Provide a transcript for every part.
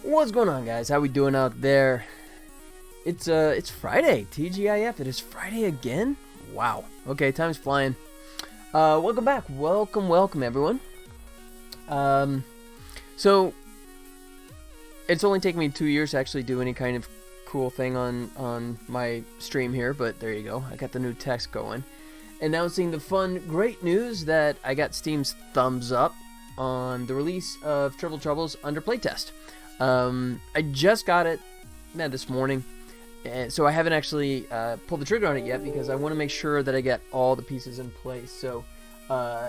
What's going on, guys? How we doing out there? It's Friday, TGIF. It is Friday again. Wow. Okay, time's flying. Welcome back. Welcome everyone. So it's only taken me 2 years to actually do any kind of cool thing on my stream here, but there you go. I got the new text going, announcing the fun, great news that I got Steam's thumbs up on the release of Triple Trouble's under playtest. I just got it this morning, so I haven't actually pulled the trigger on it yet because I want to make sure that I get all the pieces in place. So I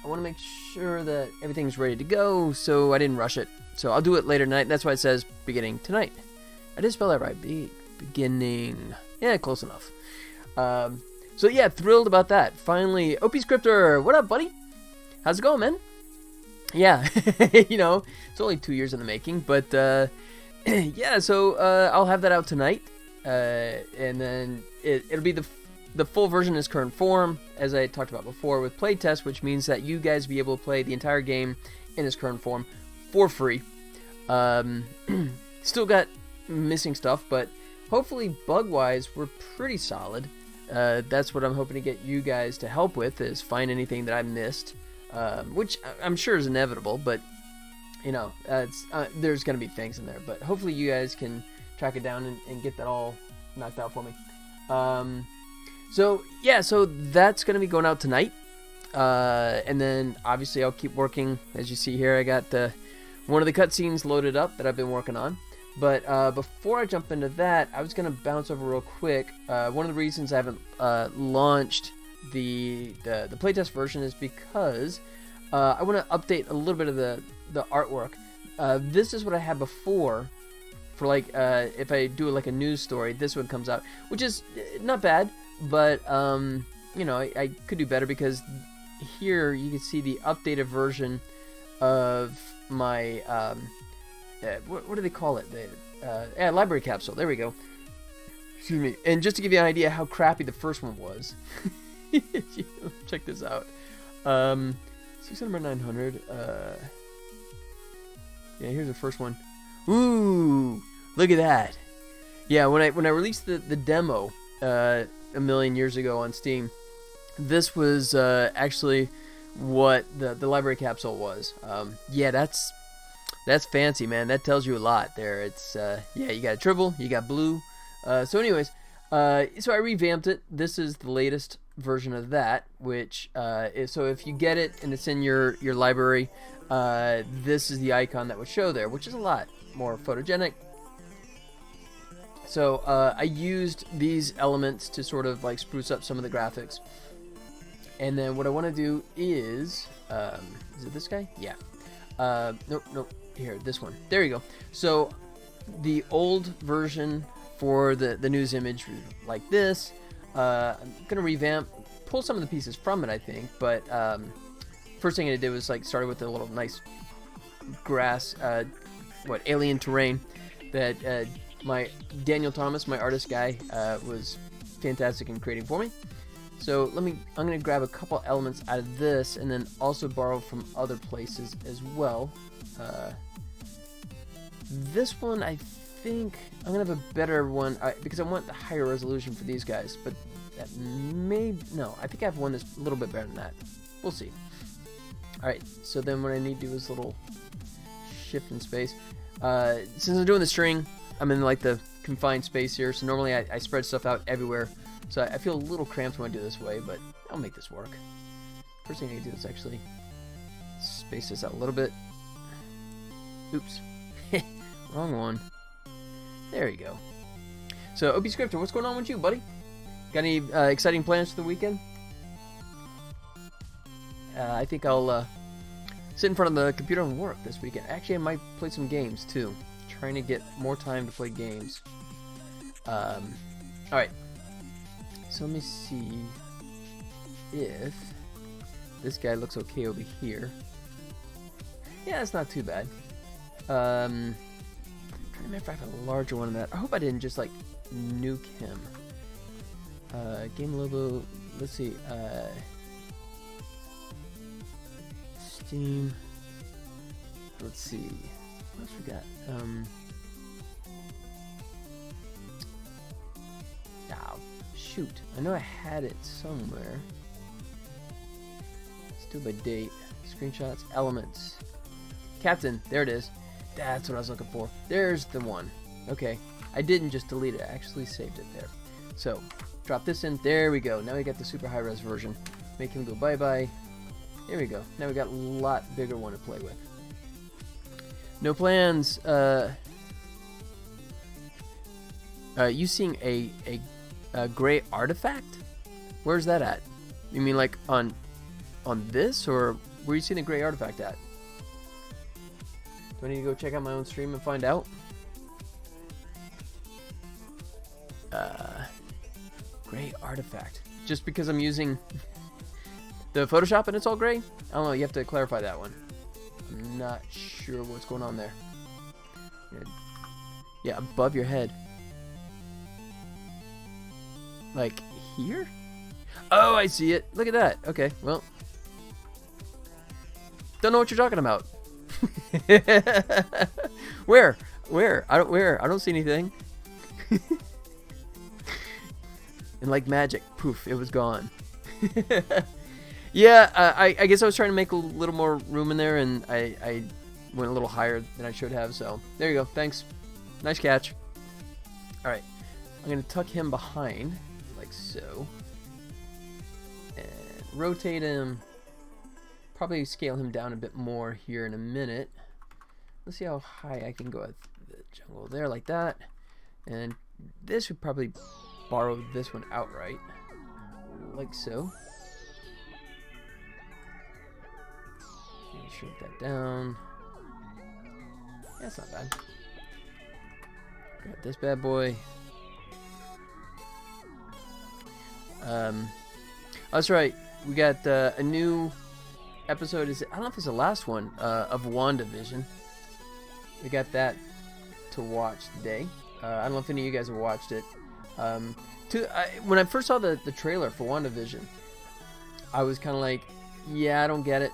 want to make sure that everything's ready to go, so I didn't rush it. So I'll do it later tonight. That's why it says beginning tonight. I did spell that right. Beginning. Yeah, close enough. So yeah, thrilled about that. Finally, OP Scripter, what up, buddy? How's it going, man? Yeah, you know, it's only 2 years in the making, but yeah, so I'll have that out tonight, and then it'll be the full version in its current form, as I talked about before, with playtest, which means that you guys will be able to play the entire game in its current form for free. Still got missing stuff, but hopefully bug-wise, we're pretty solid. That's what I'm hoping to get you guys to help with, is find anything that I missed. Which I'm sure is inevitable, but you know, there's going to be things in there. But hopefully you guys can track it down and get that all knocked out for me. So yeah, so that's going to be going out tonight. And then obviously I'll keep working. As you see here, I got one of the cutscenes loaded up that I've been working on. But before I jump into that, I was going to bounce over real quick. One of the reasons I haven't launched the playtest version is because I want to update a little bit of the artwork. This is what I had before for like if I do like a news story, this one comes out, which is not bad, but you know, I could do better, because here you can see the updated version of my what do they call it, the library capsule. There we go. Excuse me. And just to give you an idea how crappy the first one was. Check this out. 600 by 900. Yeah, here's the first one. Ooh, look at that. Yeah, when I released the demo a million years ago on Steam, this was actually what the library capsule was. Yeah, that's fancy, man. That tells you a lot there. It's yeah, you got a triple, you got blue. So anyways, so I revamped it. This is the latest version of that, which is, so if you get it and it's in your library, this is the icon that would show there, which is a lot more photogenic. So I used these elements to sort of like spruce up some of the graphics. And then what I want to do is it this guy? Yeah. Nope. Here, this one. There you go. So the old version for the news image like this. I'm gonna revamp, pull some of the pieces from it, I think. But first thing I did was like started with a little nice grass, alien terrain that my Daniel Thomas, my artist guy, was fantastic in creating for me. So I'm gonna grab a couple elements out of this, and then also borrow from other places as well. This one, I think I'm gonna have a better one because I want the higher resolution for these guys, but that no, I think I have one that's a little bit better than that. We'll see. Alright, so then what I need to do is a little shift in space. Since I'm doing the string, I'm in like the confined space here, so normally I spread stuff out everywhere, so I feel a little cramped when I do this way, but I'll make this work. First thing I can do is actually space this out a little bit. Oops. Wrong one. There you go. So, OP Scripter, what's going on with you, buddy? Got any exciting plans for the weekend? I think I'll sit in front of the computer and work this weekend. Actually, I might play some games, too. Trying to get more time to play games. Alright. So, let me see if this guy looks okay over here. Yeah, it's not too bad. I'm trying to remember if I have a larger one than that. I hope I didn't just, like, nuke him. Game Lobo, let's see, Steam, let's see, what else we got, oh, shoot, I know I had it somewhere. Let's do it by date, screenshots, elements, Captain, there it is, that's what I was looking for, there's the one, okay, I didn't just delete it, I actually saved it there, so, drop this in. There we go. Now we got the super high-res version. Make him go bye-bye. There we go. Now we got a lot bigger one to play with. No plans. You seeing a gray artifact? Where's that at? You mean like on this, or where you seeing the gray artifact at? Do I need to go check out my own stream and find out? Gray artifact. Just because I'm using the Photoshop and it's all gray? I don't know, you have to clarify that one. I'm not sure what's going on there. Yeah, above your head. Like here? Oh, I see it. Look at that. Okay, well. Don't know what you're talking about. Where? I don't see anything. And like magic, poof, it was gone. Yeah, I guess I was trying to make a little more room in there, and I went a little higher than I should have, so there you go. Thanks. Nice catch. Alright, I'm going to tuck him behind, like so. And rotate him. Probably scale him down a bit more here in a minute. Let's see how high I can go at the jungle there, like that. And this would probably borrow this one outright, like so. Shrink that down. Yeah, that's not bad. Grab this bad boy. That's right. We got a new episode. I don't know if it's the last one of WandaVision. We got that to watch today. I don't know if any of you guys have watched it. When I first saw the trailer for WandaVision, I was kind of like, yeah, I don't get it.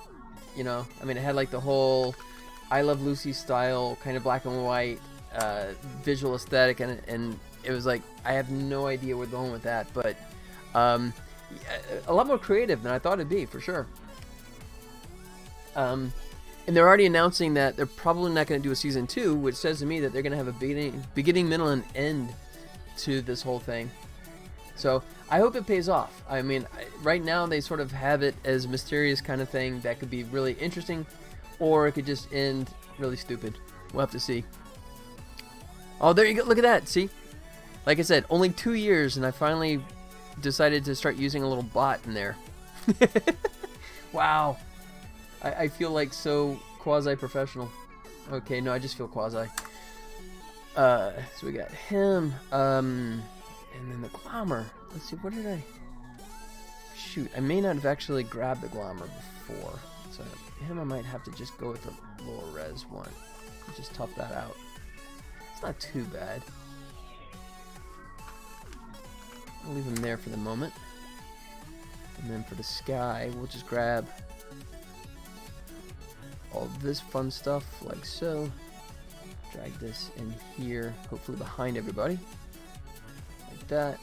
You know, I mean, it had like the whole I Love Lucy style, kind of black and white visual aesthetic, and it was like, I have no idea where they're going with that, but a lot more creative than I thought it'd be, for sure. And they're already announcing that they're probably not going to do a season 2, which says to me that they're going to have a beginning, middle, and end to this whole thing. So I hope it pays off. I mean, right now they sort of have it as a mysterious kind of thing that could be really interesting, or it could just end really stupid. We'll have to see. Oh, there you go. Look at that. See? Like I said, only 2 years, and I finally decided to start using a little bot in there. Wow. I feel like so quasi-professional. Okay, no, I just feel quasi. So we got him. And then the Glommer. Let's see, what did I... Shoot, I may not have actually grabbed the Glommer before. So him I might have to just go with the lower res one. And just tough that out. It's not too bad. I'll leave him there for the moment. And then for the sky, we'll just grab all this fun stuff, like so. Drag this in here, hopefully behind everybody. Like that.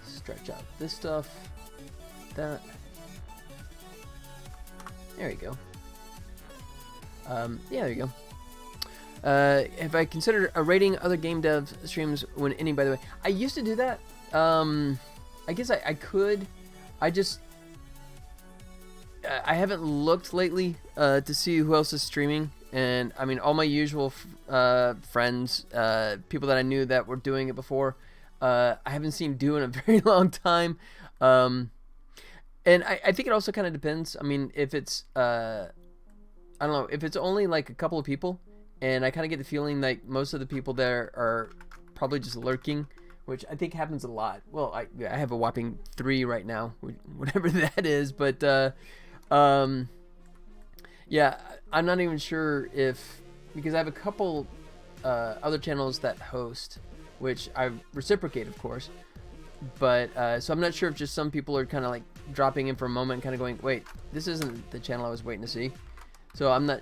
Stretch out this stuff. That. There you go. Yeah, there you go. Have I considered rating other game dev streams when any, by the way? I used to do that. I guess I could. I just I haven't looked lately to see who else is streaming, and I mean all my usual friends, people that I knew that were doing it before, I haven't seen do in a very long time. And I think it also kind of depends. I mean, if it's I don't know, if it's only like a couple of people, and I kind of get the feeling like most of the people there are probably just lurking, which I think happens a lot. Well, I have a whopping 3 right now, whatever that is, but yeah, I'm not even sure if, because I have a couple other channels that host, which I reciprocate, of course, but so I'm not sure if just some people are kind of like dropping in for a moment and kind of going, wait, this isn't the channel I was waiting to see. So I'm not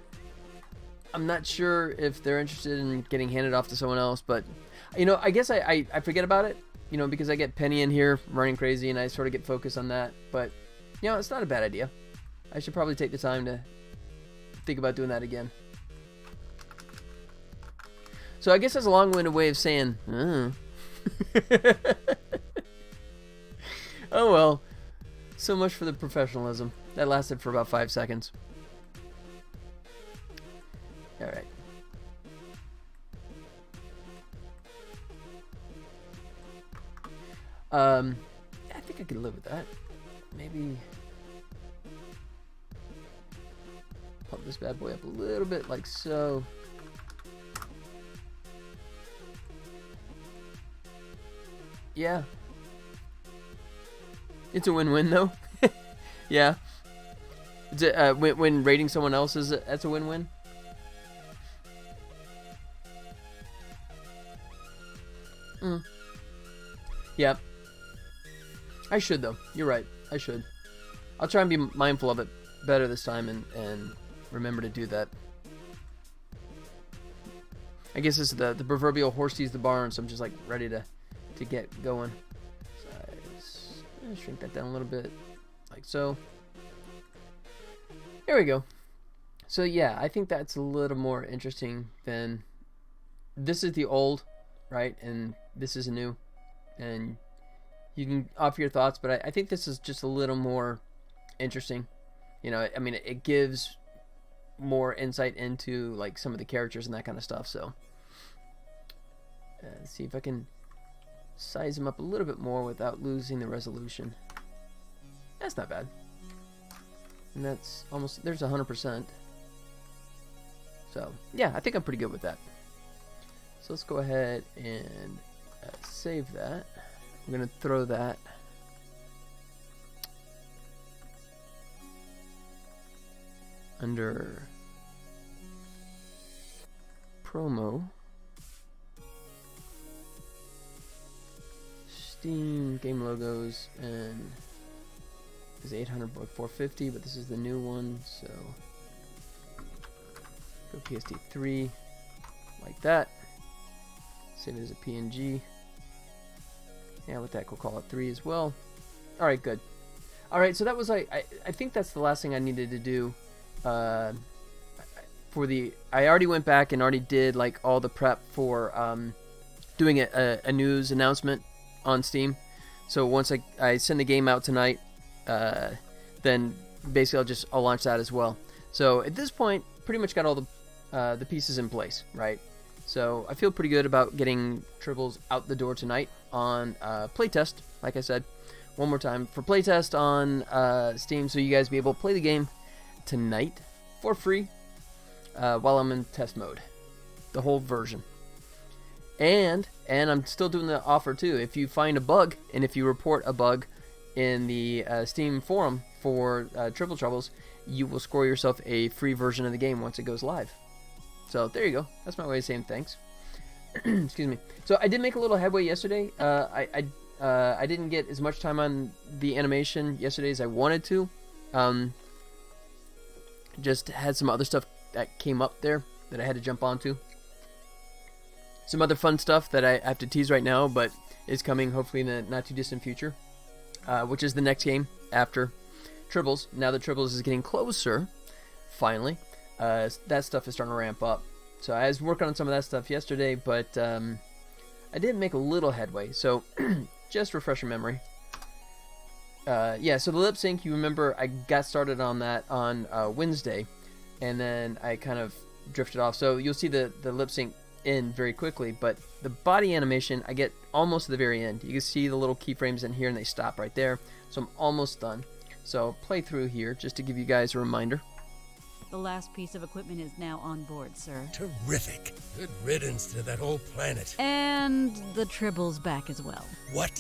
sure if they're interested in getting handed off to someone else, but you know, I guess I forget about it, you know, because I get Penny in here running crazy and I sort of get focused on that. But you know, it's not a bad idea. I should probably take the time to think about doing that again. So I guess that's a long-winded way of saying, oh well, so much for the professionalism. That lasted for about 5 seconds. All right. I think I could live with that. Maybe pump this bad boy up a little bit, like so. Yeah. It's a win-win, though. Yeah. It's a, when rating someone else, that's a win-win. Yeah. I should, though. You're right. I should. I'll try and be mindful of it better this time and remember to do that. I guess this is the proverbial horse sees the barn, so I'm just like ready to get going. Size. Shrink that down a little bit, like so. There we go. So yeah, I think that's a little more interesting than, this is the old, right? And this is new. And you can offer your thoughts, but I think this is just a little more interesting. You know, I mean, it gives more insight into like some of the characters and that kind of stuff. So let's see if I can size them up a little bit more without losing the resolution. That's not bad. And that's almost, there's 100%. So yeah, I think I'm pretty good with that. So let's go ahead and save that. I'm gonna throw that under promo, Steam game logos, and is 800 by 450, but this is the new one, so go PST3 like that. Save it as a PNG. Yeah, with that, we'll call it 3 as well. All right, good. All right, so that was I think that's the last thing I needed to do. For the, I already went back and already did like all the prep for doing a news announcement on Steam. So once I send the game out tonight, then basically I'll launch that as well. So at this point, pretty much got all the pieces in place, right? So I feel pretty good about getting Tribbles out the door tonight on playtest. Like I said, one more time for playtest on Steam, so you guys be able to play the game tonight for free while I'm in test mode, the whole version. And I'm still doing the offer too. If you find a bug and if you report a bug in the Steam forum for Triple Troubles, you will score yourself a free version of the game once it goes live. So there you go. That's my way of saying thanks. Excuse me. So I did make a little headway yesterday. I didn't get as much time on the animation yesterday as I wanted to. Just had some other stuff that came up there that I had to jump onto. Some other fun stuff that I have to tease right now, but is coming hopefully in the not too distant future, which is the next game after Tribbles. Now that Tribbles is getting closer, finally, that stuff is starting to ramp up. So I was working on some of that stuff yesterday, but I did make a little headway. So just refresh your memory. Yeah, so the lip sync, you remember I got started on that on Wednesday, and then I kind of drifted off. So you'll see the lip sync end very quickly, but the body animation, I get almost to the very end. You can see the little keyframes in here, and they stop right there. So I'm almost done. So play through here just to give you guys a reminder. The last piece of equipment is now on board, sir. Terrific. Good riddance to that whole planet. And the Tribble's back as well. What?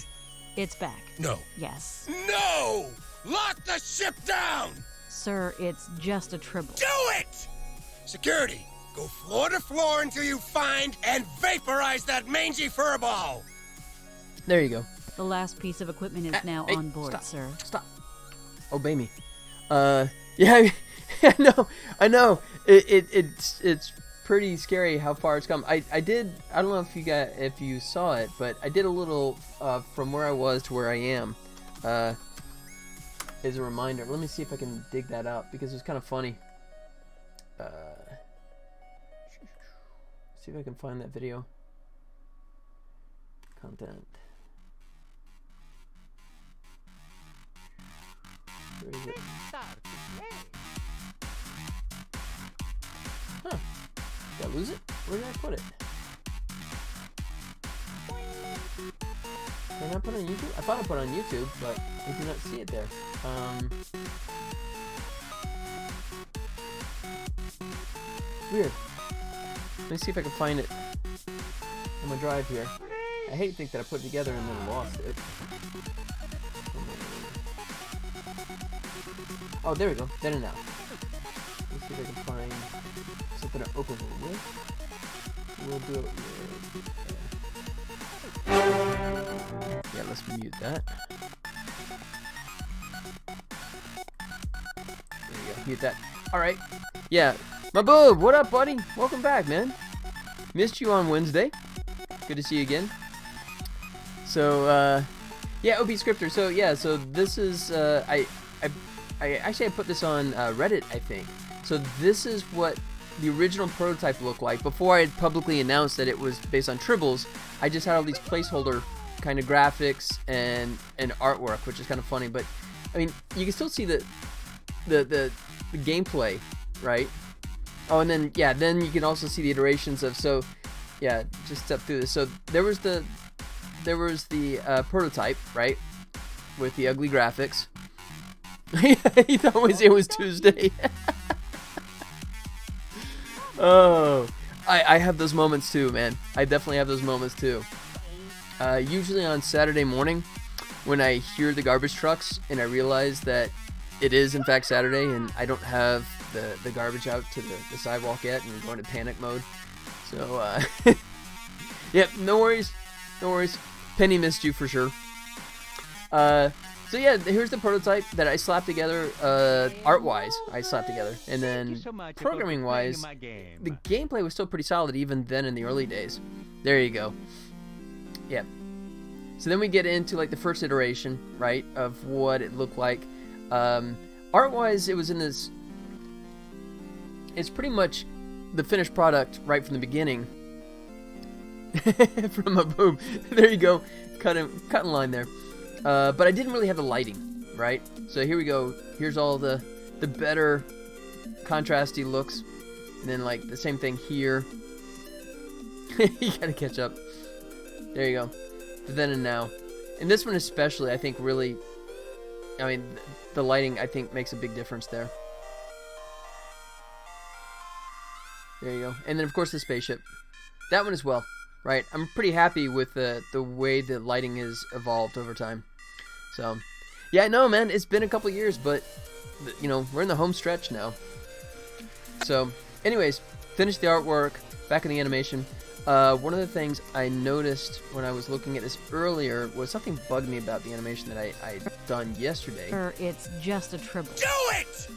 It's back. No. Yes. No! Lock the ship down! Sir, it's just a Tribble. Do it! Security, go floor to floor until you find and vaporize that mangy furball! There you go. The last piece of equipment is now on board, stop, sir. Stop. Obey me. Yeah, I know. It's pretty scary how far it's come. I don't know if you saw it, but I did a little from where I was to where I am as a reminder. Let me see if I can dig that out because it's kind of funny. See if I can find that video. Content. Where is it? Huh. Did I lose it? Where did I put it? Did I not put it on YouTube? I thought I put it on YouTube, but I do not see it there. Weird. Let me see if I can find it on my drive here. I hate to think that I put it together and then lost it. Oh, there we go. Then and now. Let's see if I can find something to open it with. We'll do it with... Yeah, let's mute that. There you go. Mute that. Alright. Yeah. My boob, what up, buddy? Welcome back, man. Missed you on Wednesday. Good to see you again. So, yeah, OP Scripter. So, yeah, so this is, I actually put this on Reddit, I think. So this is what the original prototype looked like before I had publicly announced that it was based on Tribbles. I just had all these placeholder kind of graphics and artwork, which is kind of funny. But I mean, you can still see the gameplay, right? Oh, and then yeah, then you can also see the iterations of. So yeah, just step through this. So there was the prototype, right, with the ugly graphics. He thought it was Tuesday. Oh, I have those moments too, man. I definitely have those moments too. Usually on Saturday morning, when I hear the garbage trucks and I realize that it is in fact Saturday and I don't have the garbage out to the sidewalk yet and going to panic mode. So, yep, no worries. Penny missed you for sure. So yeah, here's the prototype that I slapped together, art-wise, I slapped together. And then programming-wise, the gameplay was still pretty solid even then in the early days. There you go. Yeah. So then we get into like the first iteration, right, of what it looked like. Art-wise, it was in this... It's pretty much the finished product right from the beginning. From a boom. There you go. Cutting line there. But I didn't really have the lighting, right? So here we go. Here's all the better contrasty looks. And then like the same thing here. You gotta catch up. There you go. The then and now. And this one especially, I think really, I mean, the lighting I think makes a big difference there. There you go. And then of course the spaceship. That one as well, right? I'm pretty happy with the way the lighting has evolved over time. So, yeah, no, man, it's been a couple years, but, you know, we're in the home stretch now. So, anyways, finished the artwork, back in the animation. One of the things I noticed when I was looking at this earlier was something bugged me about the animation that I'd done yesterday. Sir, it's just a Tribble. Do it!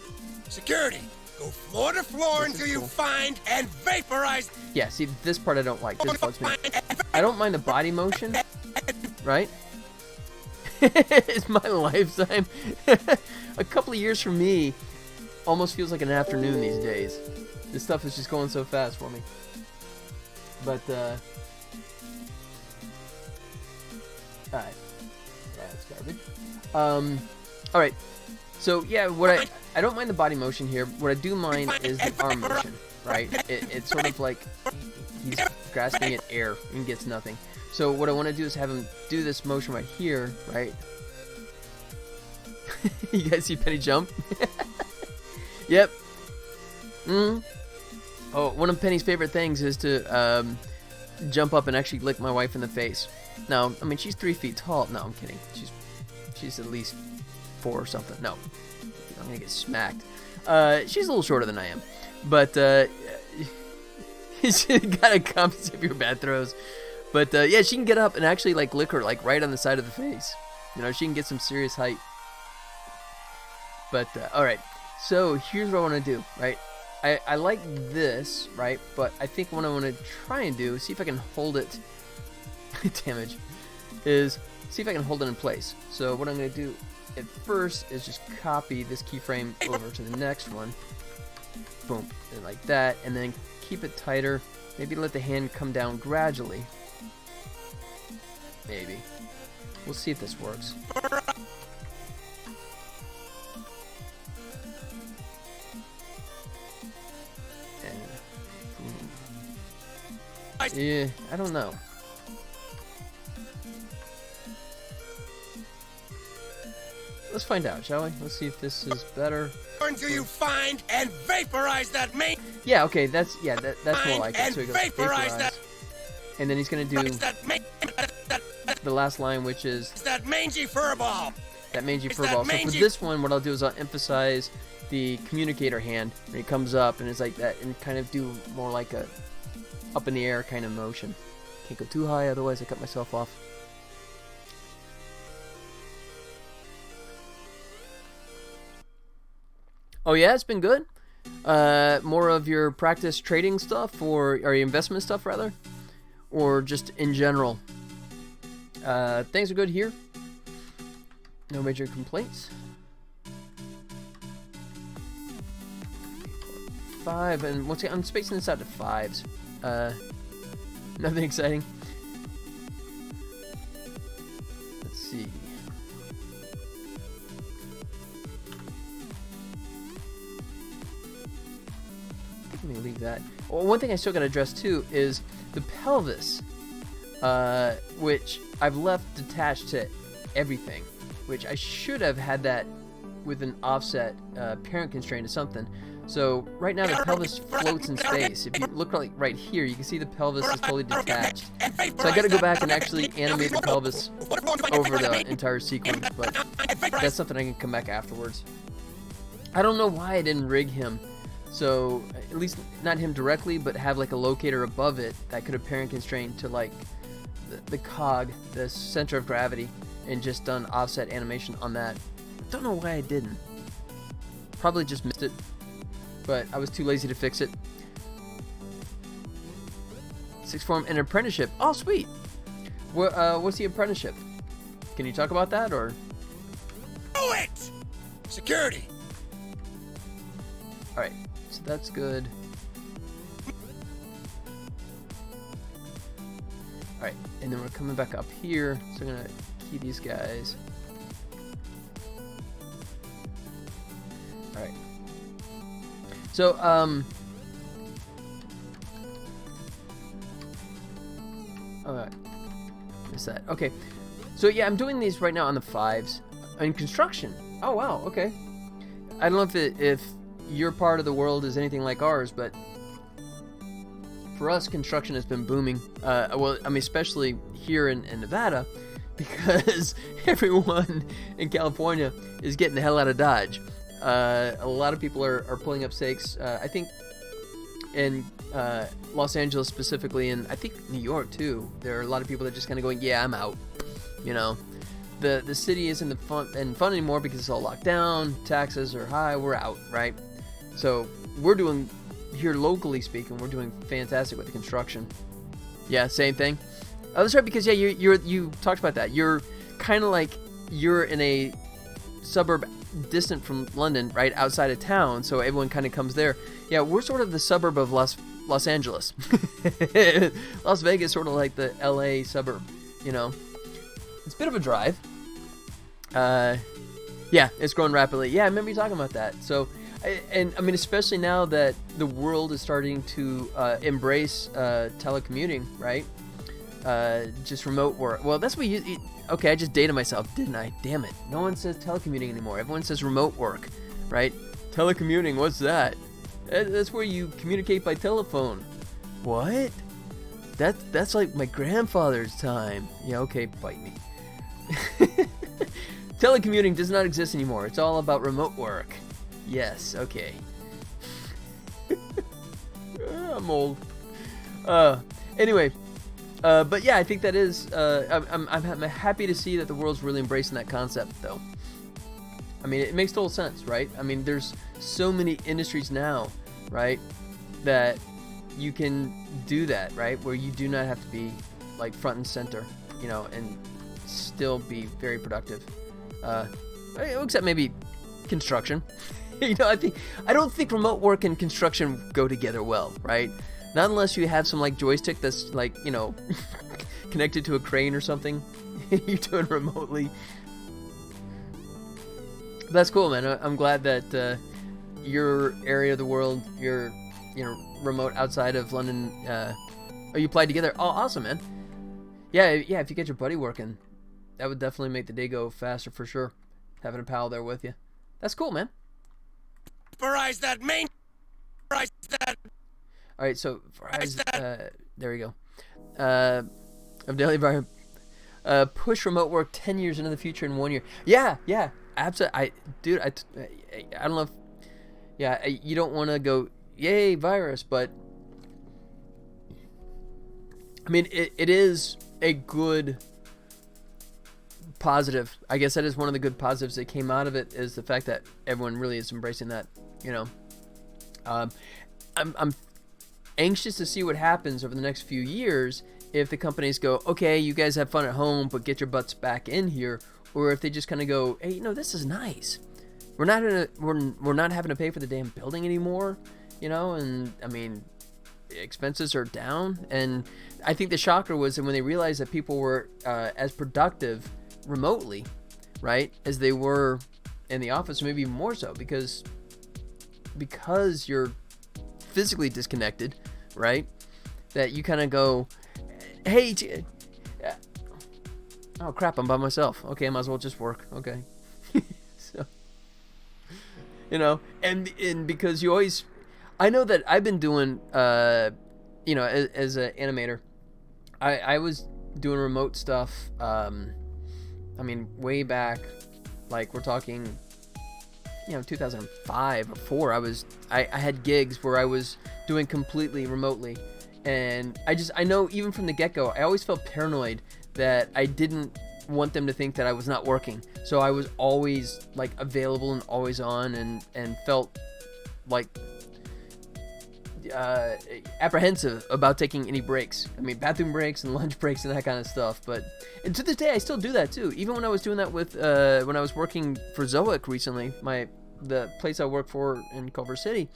Security, go floor to floor until you find and vaporize. Yeah, see, this part I don't like. This bugs me. I don't mind the body motion, right? It's my lifetime. A couple of years for me almost feels like an afternoon these days. This stuff is just going so fast for me. But, alright. That's garbage. All right. So yeah, I don't mind the body motion here. What I do mind is the arm motion, right? It's sort of like he's grasping at air and gets nothing. So what I want to do is have him do this motion right here, right? You guys see Penny jump? Yep. Oh, one of Penny's favorite things is to jump up and actually lick my wife in the face. Now, I mean, she's 3 feet tall. No, I'm kidding. She's at least 4 or something. No, I'm gonna get smacked. She's a little shorter than I am, but you gotta compensate for your bad throws. But yeah, she can get up and actually like lick her like right on the side of the face. You know, she can get some serious height. But all right, so here's what I want to do. Right, I like this, right? But I think what I want to try and do, see if I can hold it. Damage is see if I can hold it in place. So what I'm going to do at first is just copy this keyframe over to the next one. Boom, and like that, and then keep it tighter. Maybe let the hand come down gradually. Maybe. We'll see if this works. Yeah, I don't know. Let's find out, shall we? Let's see if this is better. Until you find and vaporize that main. Yeah, okay, that's more like it. So he goes Vaporize that. And then he's gonna do the last line, which is that mangy furball. That mangy furball. So for this one, what I'll do is I'll emphasize the communicator hand when it comes up, and it's like that, and kind of do more like a up in the air kind of motion. Can't go too high, otherwise I cut myself off. Oh yeah, it's been good. More of your practice trading stuff, or your investment stuff rather, or just in general. Things are good here. No major complaints. 5, and once again, I'm spacing this out to 5s. Nothing exciting. Let's see. Let me leave that. Well, one thing I still got to address too is the pelvis, which I've left detached to everything, which I should have had that with an offset parent constraint or something. So right now the pelvis floats in space. If you look like right here, you can see the pelvis is totally detached. So I got to go back and actually animate the pelvis over the entire sequence, but that's something I can come back afterwards. I don't know why I didn't rig him. So at least not him directly, but have like a locator above it that could have parent constrained to like the cog, the center of gravity, and just done offset animation on that. Don't know why I didn't. Probably just missed it, but I was too lazy to fix it. 6th form and apprenticeship. Oh, sweet. What's the apprenticeship? Can you talk about that, or? Do it! Security. All right, so that's good. All right, and then we're coming back up here. So I'm gonna key these guys. All right. So alright. What's that? Okay. So yeah, I'm doing these right now on the 5s. In construction. Oh wow, okay. I don't know if your part of the world is anything like ours, but for us, construction has been booming. Well, I mean, especially here in Nevada, because everyone in California is getting the hell out of Dodge. A lot of people are pulling up stakes. I think in Los Angeles specifically, and I think New York too, there are a lot of people that are just kind of going, yeah, I'm out. You know, the city isn't fun anymore because it's all locked down, taxes are high, we're out, right? So we're doing, here locally speaking, we're doing fantastic with the construction. Yeah, same thing. Oh, that's right, because yeah, you talked about that. You're kind of like, you're in a suburb distant from London, right outside of town, so everyone kind of comes there. Yeah, we're sort of the suburb of Los Angeles. Las Vegas, sort of like the LA suburb, you know. It's a bit of a drive, Yeah, it's growing rapidly. Yeah, I remember you talking about that. So, and I mean, especially now that the world is starting to embrace telecommuting, right? Just remote work. Well, that's what you. Okay, I just dated myself, didn't I? Damn it. No one says telecommuting anymore. Everyone says remote work, right? Telecommuting, what's that? That's where you communicate by telephone. What? That's like my grandfather's time. Yeah, okay, bite me. Telecommuting does not exist anymore. It's all about remote work. Yes, okay. I'm old. Anyway, but yeah, I think that is. I'm happy to see that the world's really embracing that concept, though. I mean, it makes total sense, right? I mean, there's so many industries now, right, that you can do that, right, where you do not have to be like front and center, you know, and still be very productive. Except maybe construction. You know, I don't think remote work and construction go together well, right? Not unless you have some like joystick that's like, you know, connected to a crane or something. You're doing remotely. That's cool, man. I'm glad that your area of the world, you're, you know, remote outside of London. You applied together. Oh, awesome, man. Yeah. If you get your buddy working, that would definitely make the day go faster for sure. Having a pal there with you. That's cool, man. Vaporize that main. Vaporize that. All right, so there we go. Of daily environment. Push remote work 10 years into the future in 1 year. Yeah, absolutely. I don't know if. Yeah, you don't want to go, yay, virus, but I mean, it is a good positive. I guess that is one of the good positives that came out of it, is the fact that everyone really is embracing that, you know. I'm anxious to see what happens over the next few years if the companies go, okay, you guys have fun at home, but get your butts back in here, or if they just kind of go, hey, you know, this is nice. We're not having to pay for the damn building anymore, you know, and I mean, expenses are down. And I think the shocker was that when they realized that people were as productive remotely, right, as they were in the office, maybe even more so, because you're physically disconnected, right, that you kind of go, hey, oh crap, I'm by myself. Okay, I might as well just work. Okay. So, you know, and because you always, I know that I've been doing, you know, as an animator, I was doing remote stuff. I mean, way back, like we're talking, you know, 2005 or 4. I had gigs where I was doing completely remotely, and I know even from the get-go, I always felt paranoid that I didn't want them to think that I was not working. So I was always like available and always on, and felt like apprehensive about taking any breaks. I mean, bathroom breaks and lunch breaks and that kind of stuff. And to this day, I still do that too. Even when I was doing that with when I was working for Zoic recently, the place I work for in Culver City,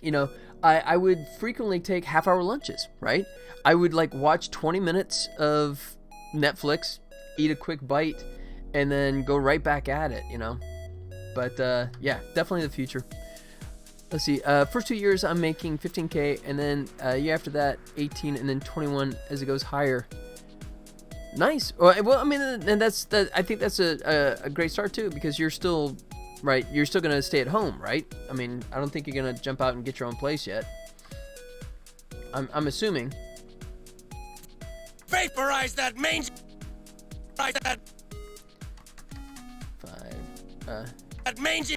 you know, I would frequently take half-hour lunches, right? I would like watch 20 minutes of Netflix, eat a quick bite, and then go right back at it, you know. But yeah, definitely the future. Let's see. First 2 years I'm making 15K, and then year after that 18, and then 21 as it goes higher. Nice. Well, I mean, and I think that's a great start too, because you're still, right, you're still gonna stay at home, right? I mean, I don't think you're gonna jump out and get your own place yet. I'm assuming. Vaporize that main. That 5. That mangy.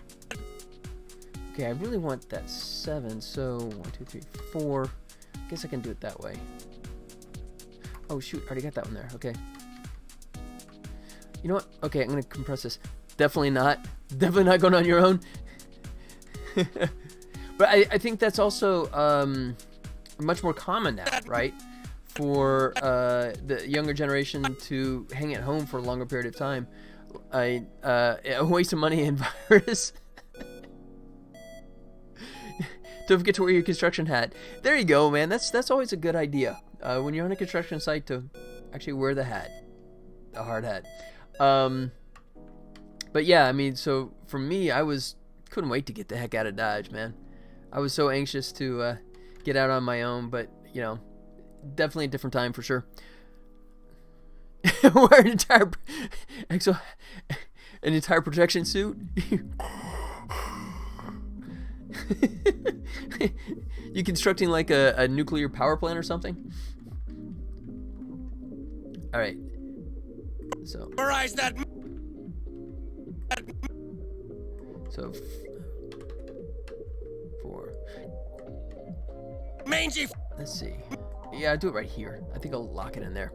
Okay, I really want that 7, so 1, 2, 3, 4. I guess I can do it that way. Oh shoot, I already got that one there. Okay. You know what? Okay, I'm gonna compress this. Definitely not going on your own. But I think that's also much more common now, right? For the younger generation to hang at home for a longer period of time. A waste of money and virus. Don't forget to wear your construction hat. There you go, man. That's always a good idea. When you're on a construction site, to actually wear the hat, a hard hat. But yeah, I mean, so for me, couldn't wait to get the heck out of Dodge, man. I was so anxious to get out on my own, but you know, definitely a different time for sure. Wear an entire an entire protection suit. You constructing like a nuclear power plant or something? All right. So. Memorize that. So. 4. Mangy. Let's see. Yeah, I'll do it right here. I think I'll lock it in there.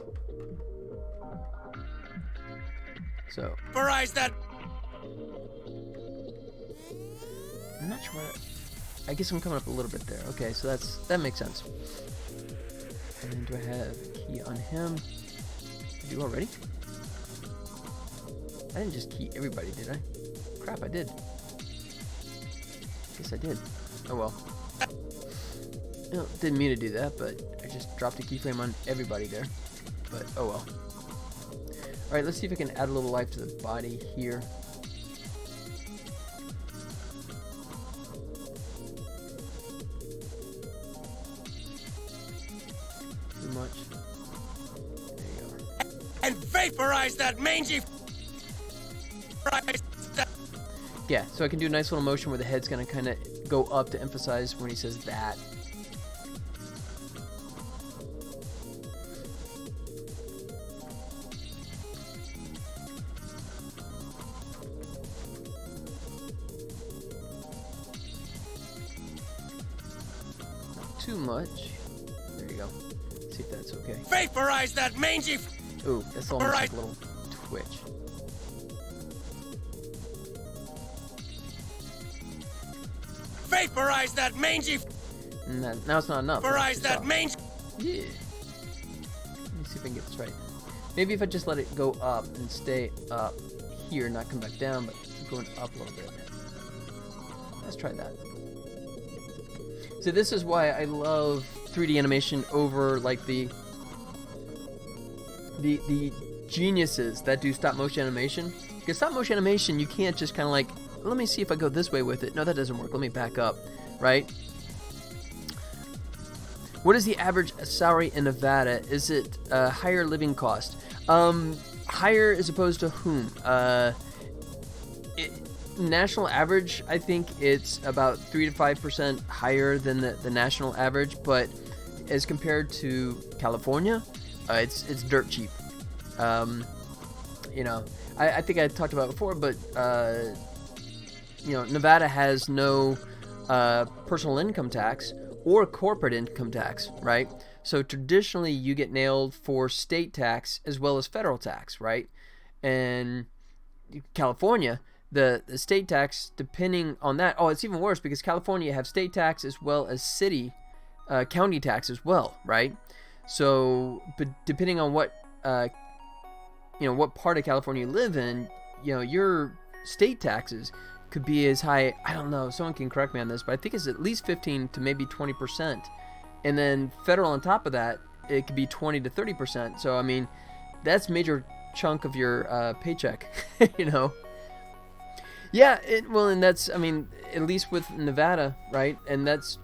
So. Memorize that. I'm not sure what. I guess I'm coming up a little bit there. Okay, so that makes sense. And then do I have a key on him? I do already? I didn't just key everybody, did I? Crap, I did. Guess I did. Oh well. No, didn't mean to do that, but I just dropped a keyframe on everybody there. But oh well. Alright, let's see if I can add a little life to the body here. Too much. There you go. And vaporize that mangy. Yeah, so I can do a nice little motion where the head's gonna kind of go up to emphasize when he says that. Not too much. There you go. See if that's okay. Vaporize that mangy. Ooh, that's almost like a little twitch. Vaporize that mangy. Now it's not enough. Vaporize that mangy. Yeah. Let me see if I can get this right. Maybe if I just let it go up and stay up here, not come back down, but keep going up a little bit. Let's try that. So this is why I love 3D animation over like the geniuses that do stop motion animation. Because stop motion animation, you can't just kind of like, let me see if I go this way with it. No, that doesn't work. Let me back up, right? What is the average salary in Nevada? Is it higher living cost? Higher as opposed to whom? National average, I think it's about 3 to 5% higher than the national average, but as compared to California, it's dirt cheap. You know, I think I talked about it before, but you know, Nevada has no personal income tax or corporate income tax, right? So traditionally, you get nailed for state tax as well as federal tax, right? And California, the state tax, depending on that, oh, it's even worse because California have state tax as well as county tax as well, right? So, but depending on what, you know, what part of California you live in, you know, your state taxes could be as high, I don't know, someone can correct me on this, but I think it's at least 15 to maybe 20%. And then federal on top of that, it could be 20 to 30%. So, I mean, that's a major chunk of your paycheck, you know? Yeah, well, and that's, I mean, at least with Nevada, right? And that's,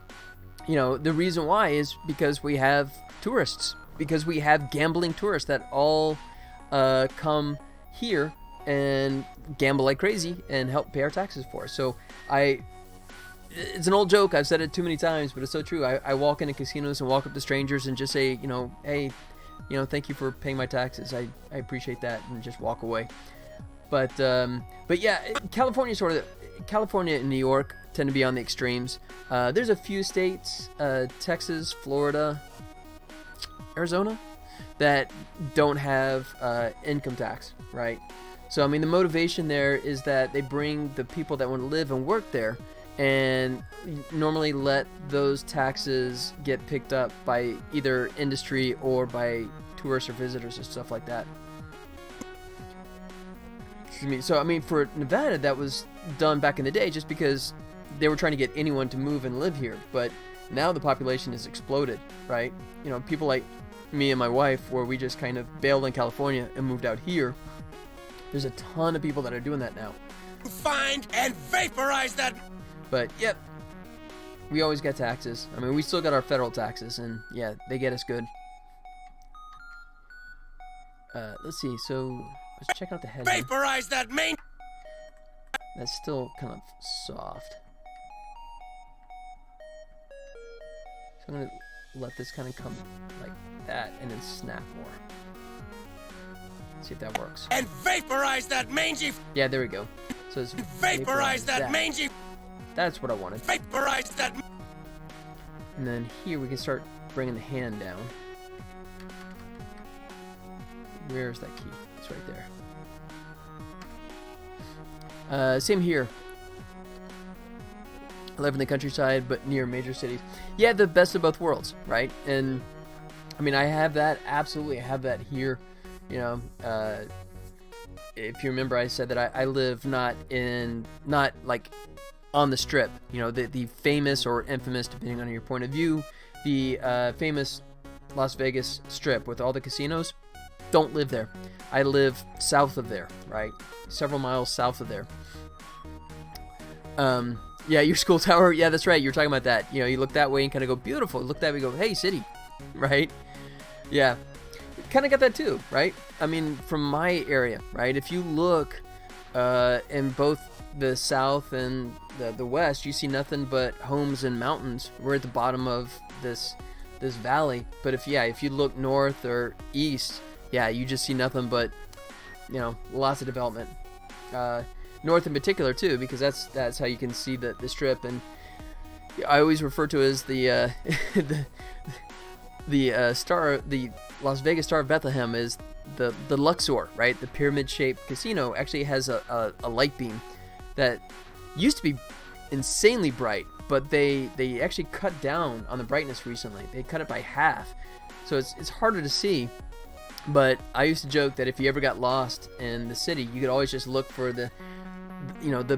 you know, the reason why is because we have tourists, because we have gambling tourists that all come here and gamble like crazy and help pay our taxes for us. So it's an old joke, I've said it too many times, but it's so true. I walk into casinos and walk up to strangers and just say, you know, hey, you know, thank you for paying my taxes. I appreciate that, and just walk away. But yeah, California and New York tend to be on the extremes. There's a few states, Texas, Florida, Arizona, that don't have income tax, right? So, I mean, the motivation there is that they bring the people that want to live and work there and normally let those taxes get picked up by either industry or by tourists or visitors and stuff like that. So, I mean, for Nevada, that was done back in the day just because they were trying to get anyone to move and live here. But now the population has exploded, right? You know, people like me and my wife, where we just kind of bailed in California and moved out here. There's a ton of people that are doing that now. Find and vaporize that. But yep, we always get taxes. I mean, we still got our federal taxes, and yeah, they get us good. Let's see. So let's check out the head. Vaporize that main. That's still kind of soft. So I'm gonna let this kind of come like that, and then snap more. See if that works. And vaporize that mangy. Yeah, there we go. So it's Vaporize that mangy. That's what I wanted. Vaporize that. And then here we can start bringing the hand down. Where's that key? It's right there. Same here. I live in the countryside, but near major cities. Yeah, the best of both worlds, right? And I mean, I have that. Absolutely, I have that here. You know, if you remember, I said that I live not like on the strip. You know, the famous or infamous, depending on your point of view, the famous Las Vegas strip with all the casinos. Don't live there. I live south of there, right? Several miles south of there. Yeah, your school tower. Yeah, that's right. You're talking about that. You know, you look that way and kind of go, beautiful. Look that way, and go, hey, city, right? Yeah, kind of got that too, right? I mean, from my area, right? If you look in both the south and the west, you see nothing but homes and mountains. We're at the bottom of this valley. But if you look north or east, yeah, you just see nothing but, you know, lots of development. North in particular too, because that's how you can see the strip. And I always refer to it as the the Las Vegas Star of Bethlehem is the Luxor, right? The pyramid-shaped casino actually has a light beam that used to be insanely bright, but they actually cut down on the brightness recently. They cut it by half, so it's harder to see. But I used to joke that if you ever got lost in the city, you could always just look for the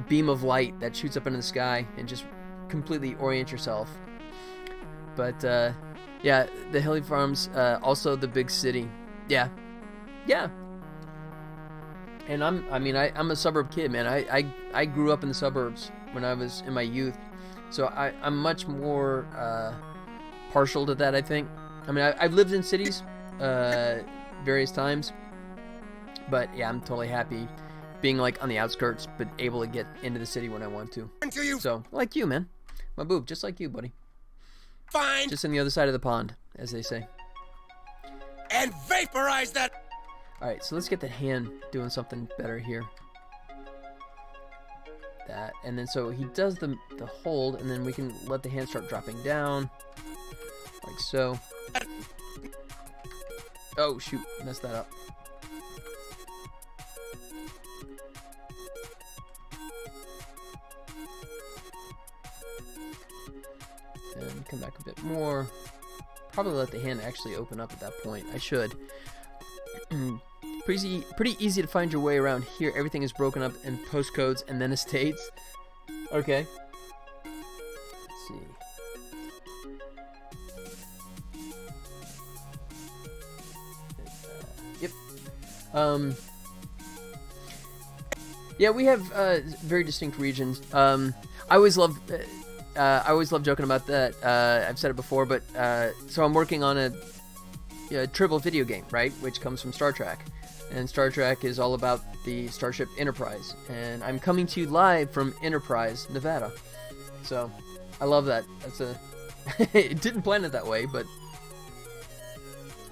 beam of light that shoots up into the sky and just completely orient yourself. But yeah, the Hilly Farms, also the big city. Yeah. And I'm a suburb kid, man. I grew up in the suburbs when I was in my youth, so I'm much more partial to that, I think. I mean, I've lived in cities various times, but yeah, I'm totally happy being like on the outskirts, but able to get into the city when I want to. So, like you, man. My boob, just like you, buddy. Fine. Just on the other side of the pond, as they say. And vaporize that. Alright, so let's get the hand doing something better here. That, and then so he does the hold, and then we can let the hand start dropping down. Like so. Oh, shoot, messed that up. And come back a bit more. Probably let the hand actually open up at that point. I should. Pretty easy to find your way around here. Everything is broken up in postcodes and then estates. Okay. Let's see. Yep. Yeah, we have very distinct regions. I always love joking about that. I've said it before, but so I'm working on a triple video game, right? Which comes from Star Trek, and Star Trek is all about the Starship Enterprise, and I'm coming to you live from Enterprise, Nevada. So I love that. That's it didn't plan it that way, but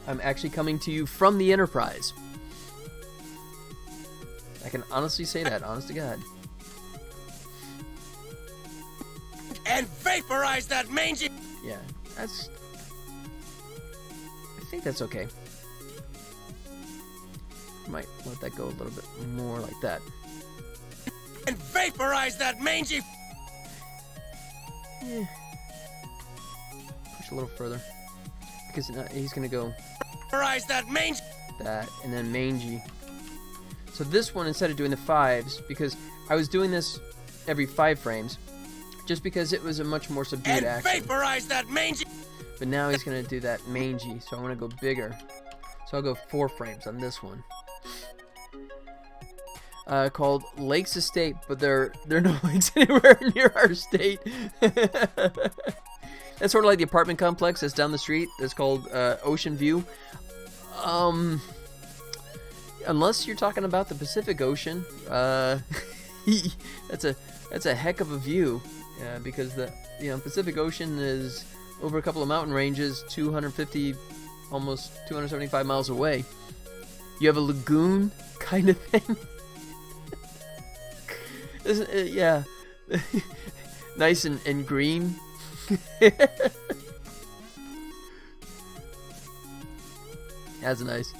I'm actually coming to you from the Enterprise. I can honestly say that, honest to God. And vaporize that mangy. Yeah, I think that's okay. Might let that go a little bit more like that. And vaporize that mangy. Yeah. Push a little further, because he's gonna go. Vaporize that mangy. That, and then mangy. So this one, instead of doing the 5s, because I was doing this every 5 frames, just because it was a much more subdued and action. Vaporize that mangy. But now he's gonna do that mangy, so I want to go bigger. So I'll go 4 frames on this one. called Lakes Estate, but there are no lakes anywhere near our state. That's sort of like the apartment complex that's down the street. That's called Ocean View. Unless you're talking about the Pacific Ocean, that's a heck of a view, because the Pacific Ocean is over a couple of mountain ranges, 250, almost 275 miles away. You have a lagoon kind of thing. Isn't it? Yeah. Nice and green. That's nice.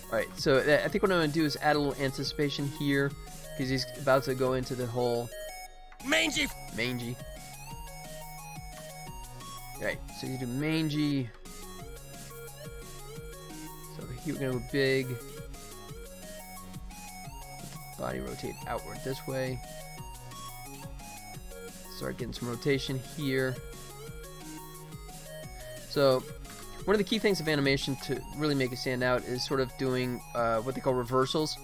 Alright, so I think what I'm going to do is add a little anticipation here, because he's about to go into the whole Mangy. Alright, so you do mangy. So here we're going to go big. Body rotate outward this way. Start getting some rotation here. So one of the key things of animation to really make it stand out is sort of doing what they call reversals.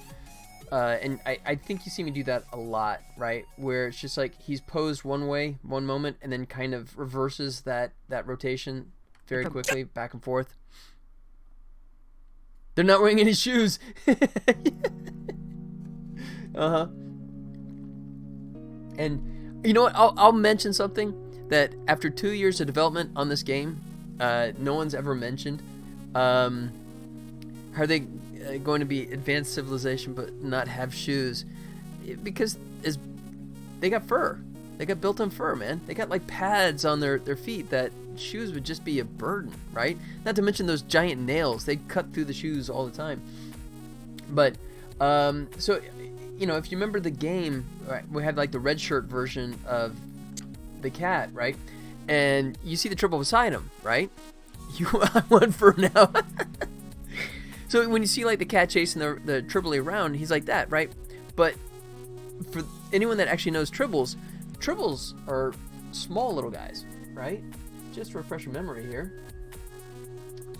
And I think you see me do that a lot, right? Where it's just like he's posed one way, one moment, and then kind of reverses that rotation very quickly, back and forth. They're not wearing any shoes. Uh-huh. And you know what? I'll mention something that after 2 years of development on this game, no one's ever mentioned. Are they going to be advanced civilization but not have shoes? Because they got fur. They got built-in fur, man. They got like pads on their feet that shoes would just be a burden, right? Not to mention those giant nails. They cut through the shoes all the time. But so if you remember the game, right, we had like the red shirt version of the cat, right? And you see the triple beside him, right? I want fur now. So when you see like the cat chasing the Tribble around, he's like that, right? But for anyone that actually knows Tribbles are small little guys, right? Just to refresh your memory here.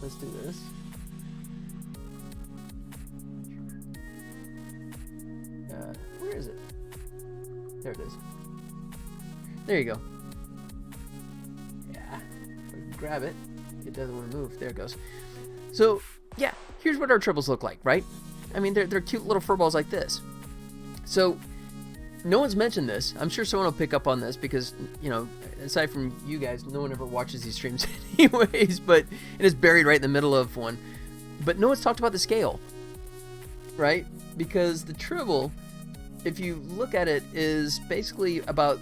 Let's do this. Where is it? There it is. There you go. Yeah. If I grab it, it doesn't want to move. There it goes. So, yeah, here's what our Tribbles look like, right? I mean, they're cute little furballs like this. So, no one's mentioned this. I'm sure someone will pick up on this because, aside from you guys, no one ever watches these streams anyways, but it is buried right in the middle of one. But no one's talked about the scale, right? Because the Tribble, if you look at it, is basically about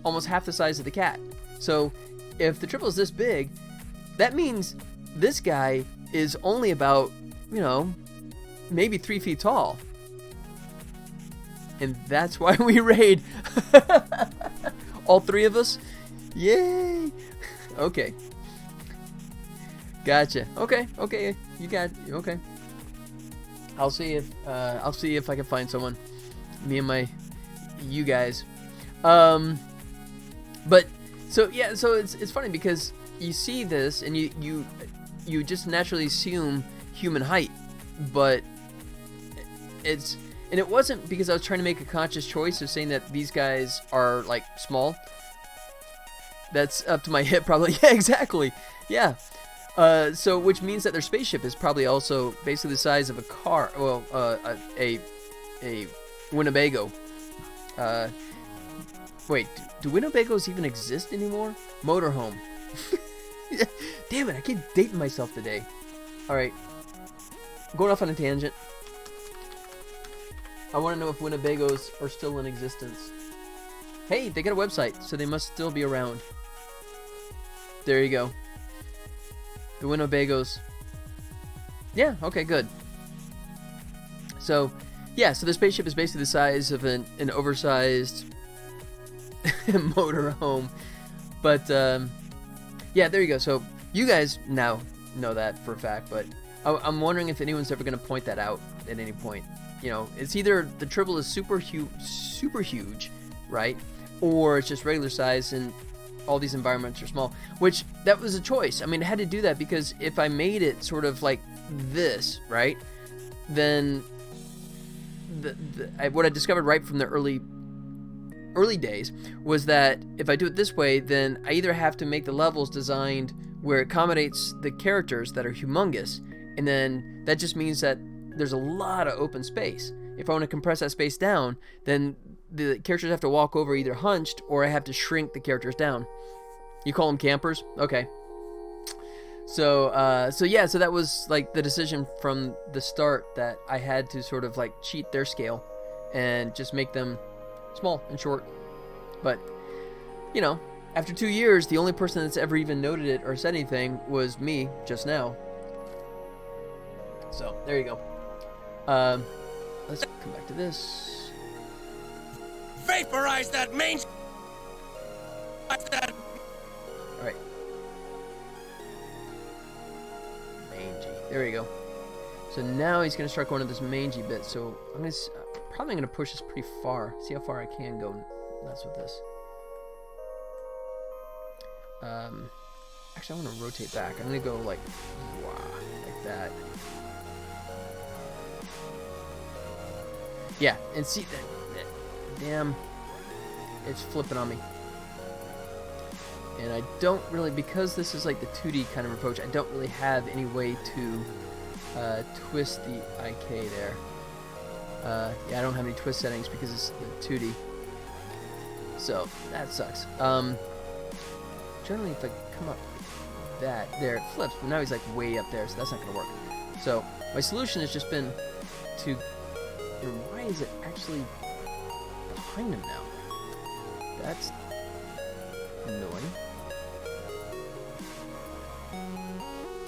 almost half the size of the cat. So if the Tribble is this big, that means this guy is only about, maybe 3 feet tall. And that's why we raid. All three of us? Yay! Okay. Gotcha. Okay. You got it. Okay. I'll see if I can find someone. Me and you guys. But so it's funny because you see this and you just naturally assume human height, but it wasn't because I was trying to make a conscious choice of saying that these guys are like small. That's up to my hip probably. Yeah, exactly. Yeah. So which means that their spaceship is probably also basically the size of a car. Well, a Winnebago. Wait, do Winnebagos even exist anymore? Motorhome. Damn it, I keep dating myself today. Alright. Going off on a tangent. I want to know if Winnebagos are still in existence. Hey, they got a website, so they must still be around. There you go. The Winnebagos. Yeah, okay, good. So, yeah, so the spaceship is basically the size of an oversized motorhome. But, yeah, there you go. So, you guys now know that for a fact, but I'm wondering if anyone's ever going to point that out at any point. It's either the Tribble is super huge, right? Or it's just regular size and all these environments are small, which that was a choice. I mean, I had to do that because if I made it sort of like this, right, then what I discovered right from the early days was that if I do it this way, then I either have to make the levels designed where it accommodates the characters that are humongous, and then that just means that there's a lot of open space. If I want to compress that space down, then the characters have to walk over either hunched, or I have to shrink the characters down. You call them campers? Okay. So that was like the decision from the start, that I had to sort of like cheat their scale and just make them small and short. But, you know, after 2 years, the only person that's ever even noted it or said anything was me just now. So, there you go. Let's come back to this. Vaporize that mange. Alright. Mangy. There you go. So now he's going to start going to this mangy bit. So I'm probably going to push this pretty far. See how far I can go nuts with this. Actually, I want to rotate back. I'm going to go like that. Yeah, and see that damn, it's flipping on me. And I don't really, because this is like the 2D kind of approach, I don't really have any way to twist the IK there. Yeah, I don't have any twist settings because it's the 2D. So that sucks. Generally, if I come up like that, there it flips, but now he's like way up there, so that's not going to work. So my solution has just been to. Why is it actually behind him now? That's annoying.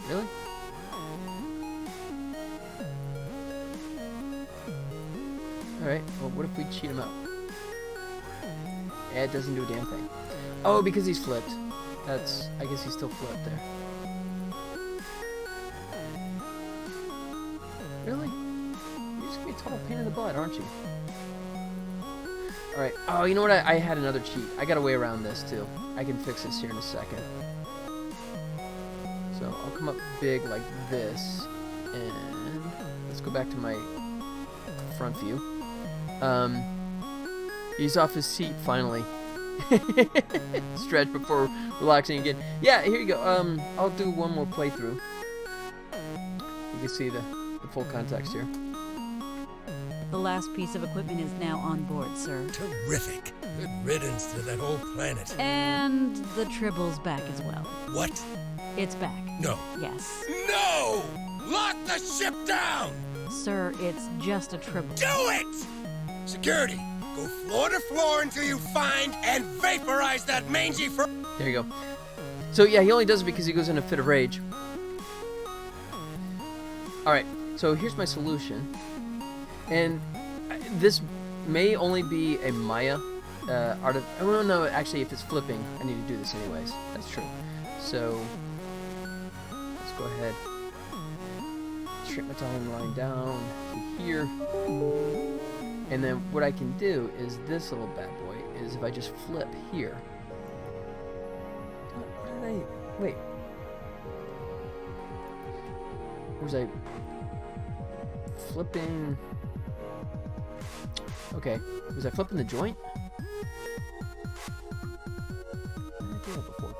Really? Alright, well, what if we cheat him out? Yeah, it doesn't do a damn thing. Oh, because he's flipped. That's, I guess he's still flipped there. Really? You're just gonna be a total pain in the butt, aren't you? Alright. Oh, you know what? I had another cheat. I got a way around this, too. I can fix this here in a second. So, I'll come up big like this. And let's go back to my front view. He's off his seat, finally. Stretch before relaxing again. Yeah, here you go. I'll do one more playthrough. You can see the full context here. The last piece of equipment is now on board, sir. Terrific. Good riddance to that whole planet. And the Tribble's back as well. What? It's back. No. Yes. No! Lock the ship down! Sir, it's just a Tribble. Do it! Security, go floor to floor until you find and vaporize that mangy fur. There you go. So yeah, he only does it because he goes in a fit of rage. Alright, so here's my solution. And this may only be a Maya art of... I don't know actually if it's flipping. I need to do this anyways. That's true. So let's go ahead. Shrink my timeline down to here. And then what I can do is this little bad boy is if I just flip here. What did I... Wait. Was I flipping... Okay. Was I flipping the joint? How did I do that before?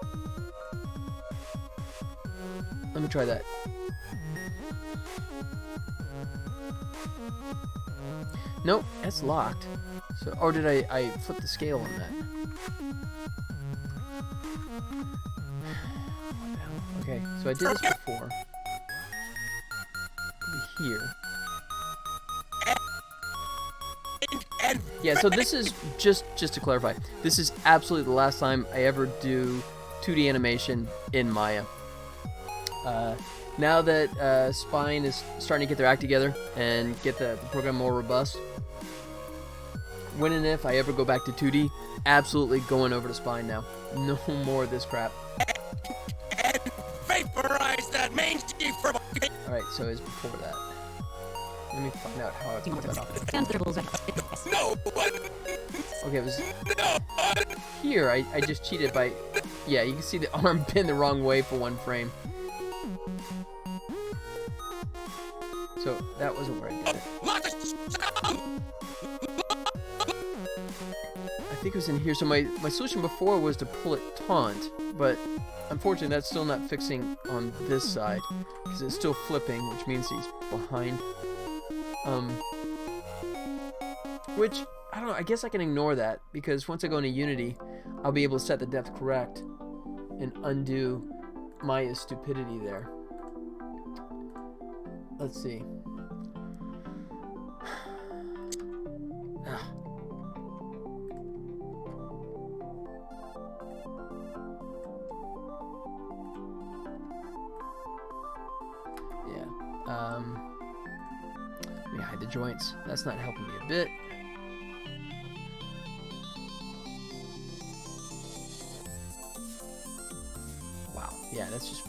Let me try that. Nope, that's locked. So, or did I flip the scale on that? Okay, so I did this before. Here. Yeah, so this is just to clarify. This is absolutely the last time I ever do 2D animation in Maya. Now that Spine is starting to get their act together and get the program more robust, when and if I ever go back to 2D, absolutely going over to Spine now. No more of this crap. And vaporize that mangy fur. Alright, so it's before that. Let me find out how I can put that off. And the Tribble's back. No one. Okay, it was No one. here. I just cheated by... Yeah, you can see the arm bend the wrong way for one frame. So that wasn't where I did it. Lock the I think it was in here. So my solution before was to pull it taunt, but unfortunately that's still not fixing on this side because it's still flipping, which means he's behind. Which, I don't know, I guess I can ignore that because once I go into Unity, I'll be able to set the depth correct and undo Maya's stupidity there. Let's see. Let me hide the joints. That's not helping me a bit. Wow. Yeah, that's just...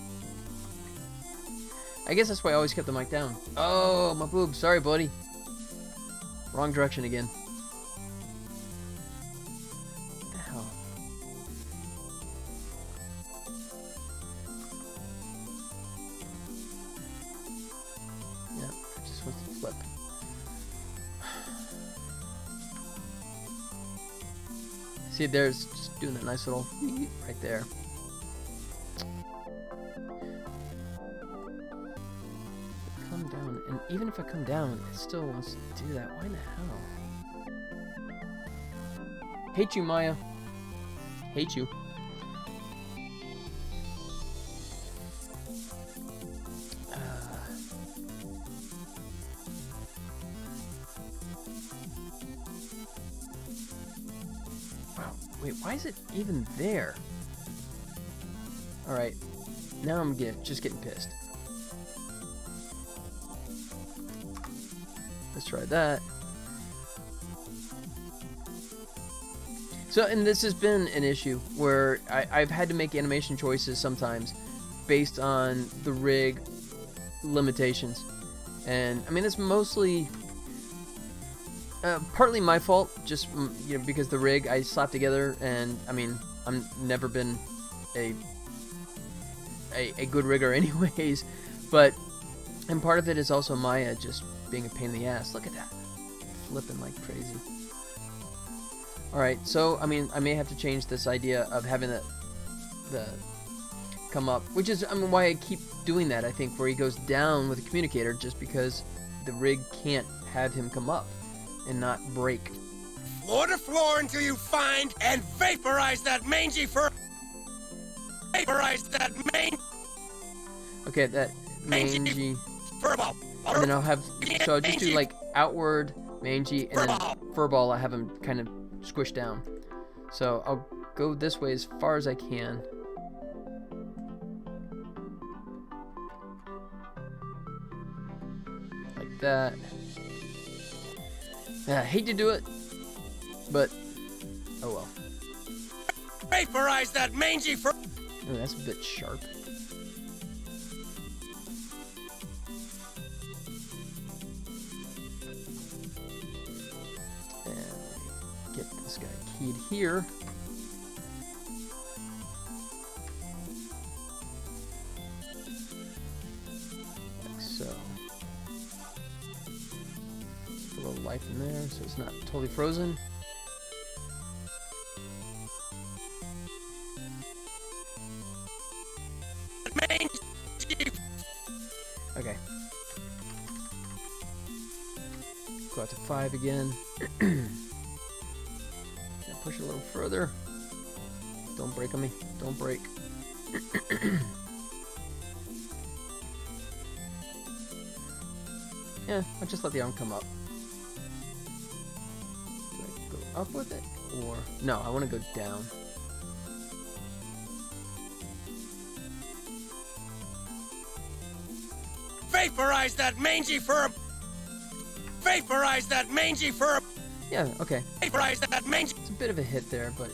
I guess that's why I always kept the mic down. Oh, my boob. Sorry, buddy. Wrong direction again. What the hell? Yeah, I just want to flip. See, there's just doing that nice little right there. Come down, and even if I come down, it still wants to do that. Why in the hell? Hate you, Maya. Hate you. Wow. Wait, why is it even there? Alright. Now I'm just getting pissed. Let's try that. So, and this has been an issue where I've had to make animation choices sometimes based on the rig limitations. And, I mean, it's mostly partly my fault, just because the rig I slapped together, and, I mean, I've never been a good rigger anyways, but, and part of it is also Maya just being a pain in the ass. Look at that. Flipping like crazy. Alright, so, I mean, I may have to change this idea of having the come up, which is, I mean, why I keep doing that, I think, where he goes down with a communicator, just because the rig can't have him come up and not break. Floor to floor until you find and vaporize that mangy fur. Vaporize that Okay, that mangy furball. And then I'll have, so I'll just do like outward, mangy, and then furball, I have him kind of squished down. So I'll go this way as far as I can. Like that. I hate to do it, but oh well. Vaporize that mangy fur. Oh, that's a bit sharp. Get this guy keyed here. Like so. Put a little life in there so it's not totally frozen. Okay. Go out to 5 again. Push it a little further. Don't break on me. Don't break. Yeah, I'll just let the arm come up. Do I go up with it? Or... no, I want to go down. Vaporize that mangy fur. Vaporize that mangy fur. Yeah, okay. Vaporize that mangy. It's a bit of a hit there, but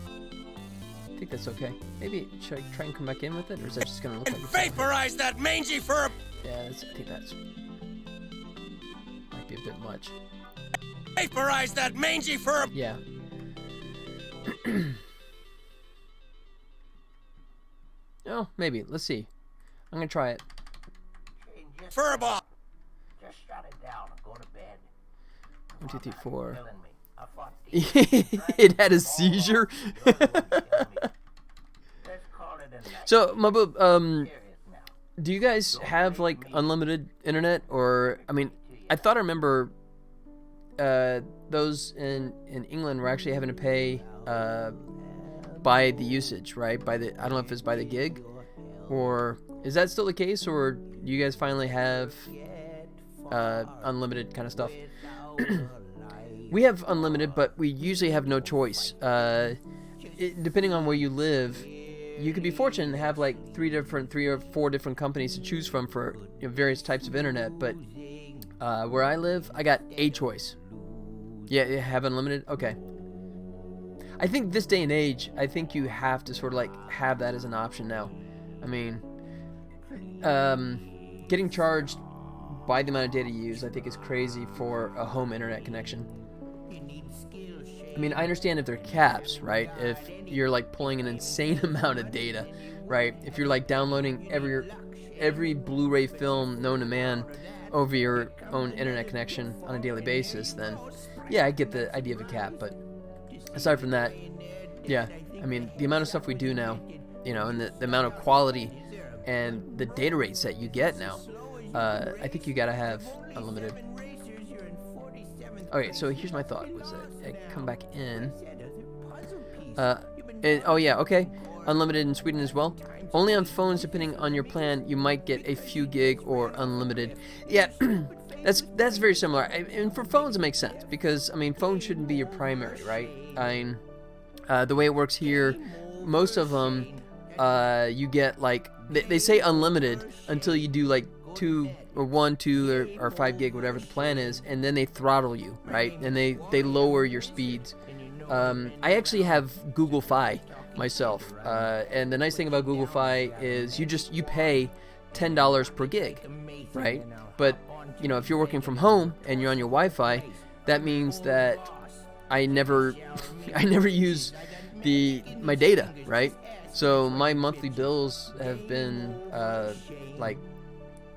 I think that's okay. Maybe should I try and come back in with it, or is that just gonna look like it's vaporize that mangy fur. Yeah, I think that's might be a bit much. Vaporize that mangy fur. Yeah. Oh, maybe. Let's see. I'm gonna try it. Furball. down and go to bed. 1, 2, 3, 4. Killing me. I fought It had a seizure. Let's call it a night. So, Mabu, Serious now. do you guys have like unlimited internet, or I mean, I thought I remember those in England were actually having to pay by the usage, right? By the, I don't know if it's by the gig, or is that still the case, or do you guys finally have unlimited kind of stuff? We have unlimited, but we usually have no choice. Depending on where you live, you could be fortunate and have like 3 or 4 different companies to choose from for various types of internet. But where I live, I got a choice. Yeah, you have unlimited? Okay. I think this day and age, I think you have to sort of like have that as an option now. I mean, getting charged by the amount of data you use, I think is crazy for a home internet connection. I mean, I understand if they're caps, right? If you're like pulling an insane amount of data, right? If you're like downloading every Blu-ray film known to man over your own internet connection on a daily basis, then yeah, I get the idea of a cap. But aside from that, yeah, I mean, the amount of stuff we do now, and the amount of quality and the data rates that you get now, I think you gotta have unlimited. Okay, so here's my thought. Was that I come back in? Oh yeah, okay. Unlimited in Sweden as well. Only on phones, depending on your plan, you might get a few gig or unlimited. Yeah, that's very similar. And for phones, it makes sense because I mean, phone shouldn't be your primary, right? I mean, the way it works here, most of them, you get like they say unlimited until you do like 2 or 1, 2 or 5 gig, whatever the plan is, and then they throttle you, right? And they lower your speeds. I actually have Google Fi myself, and the nice thing about Google Fi is you pay $10 per gig, right? But if you're working from home and you're on your Wi-Fi, that means that I never use my data, right? So my monthly bills have been like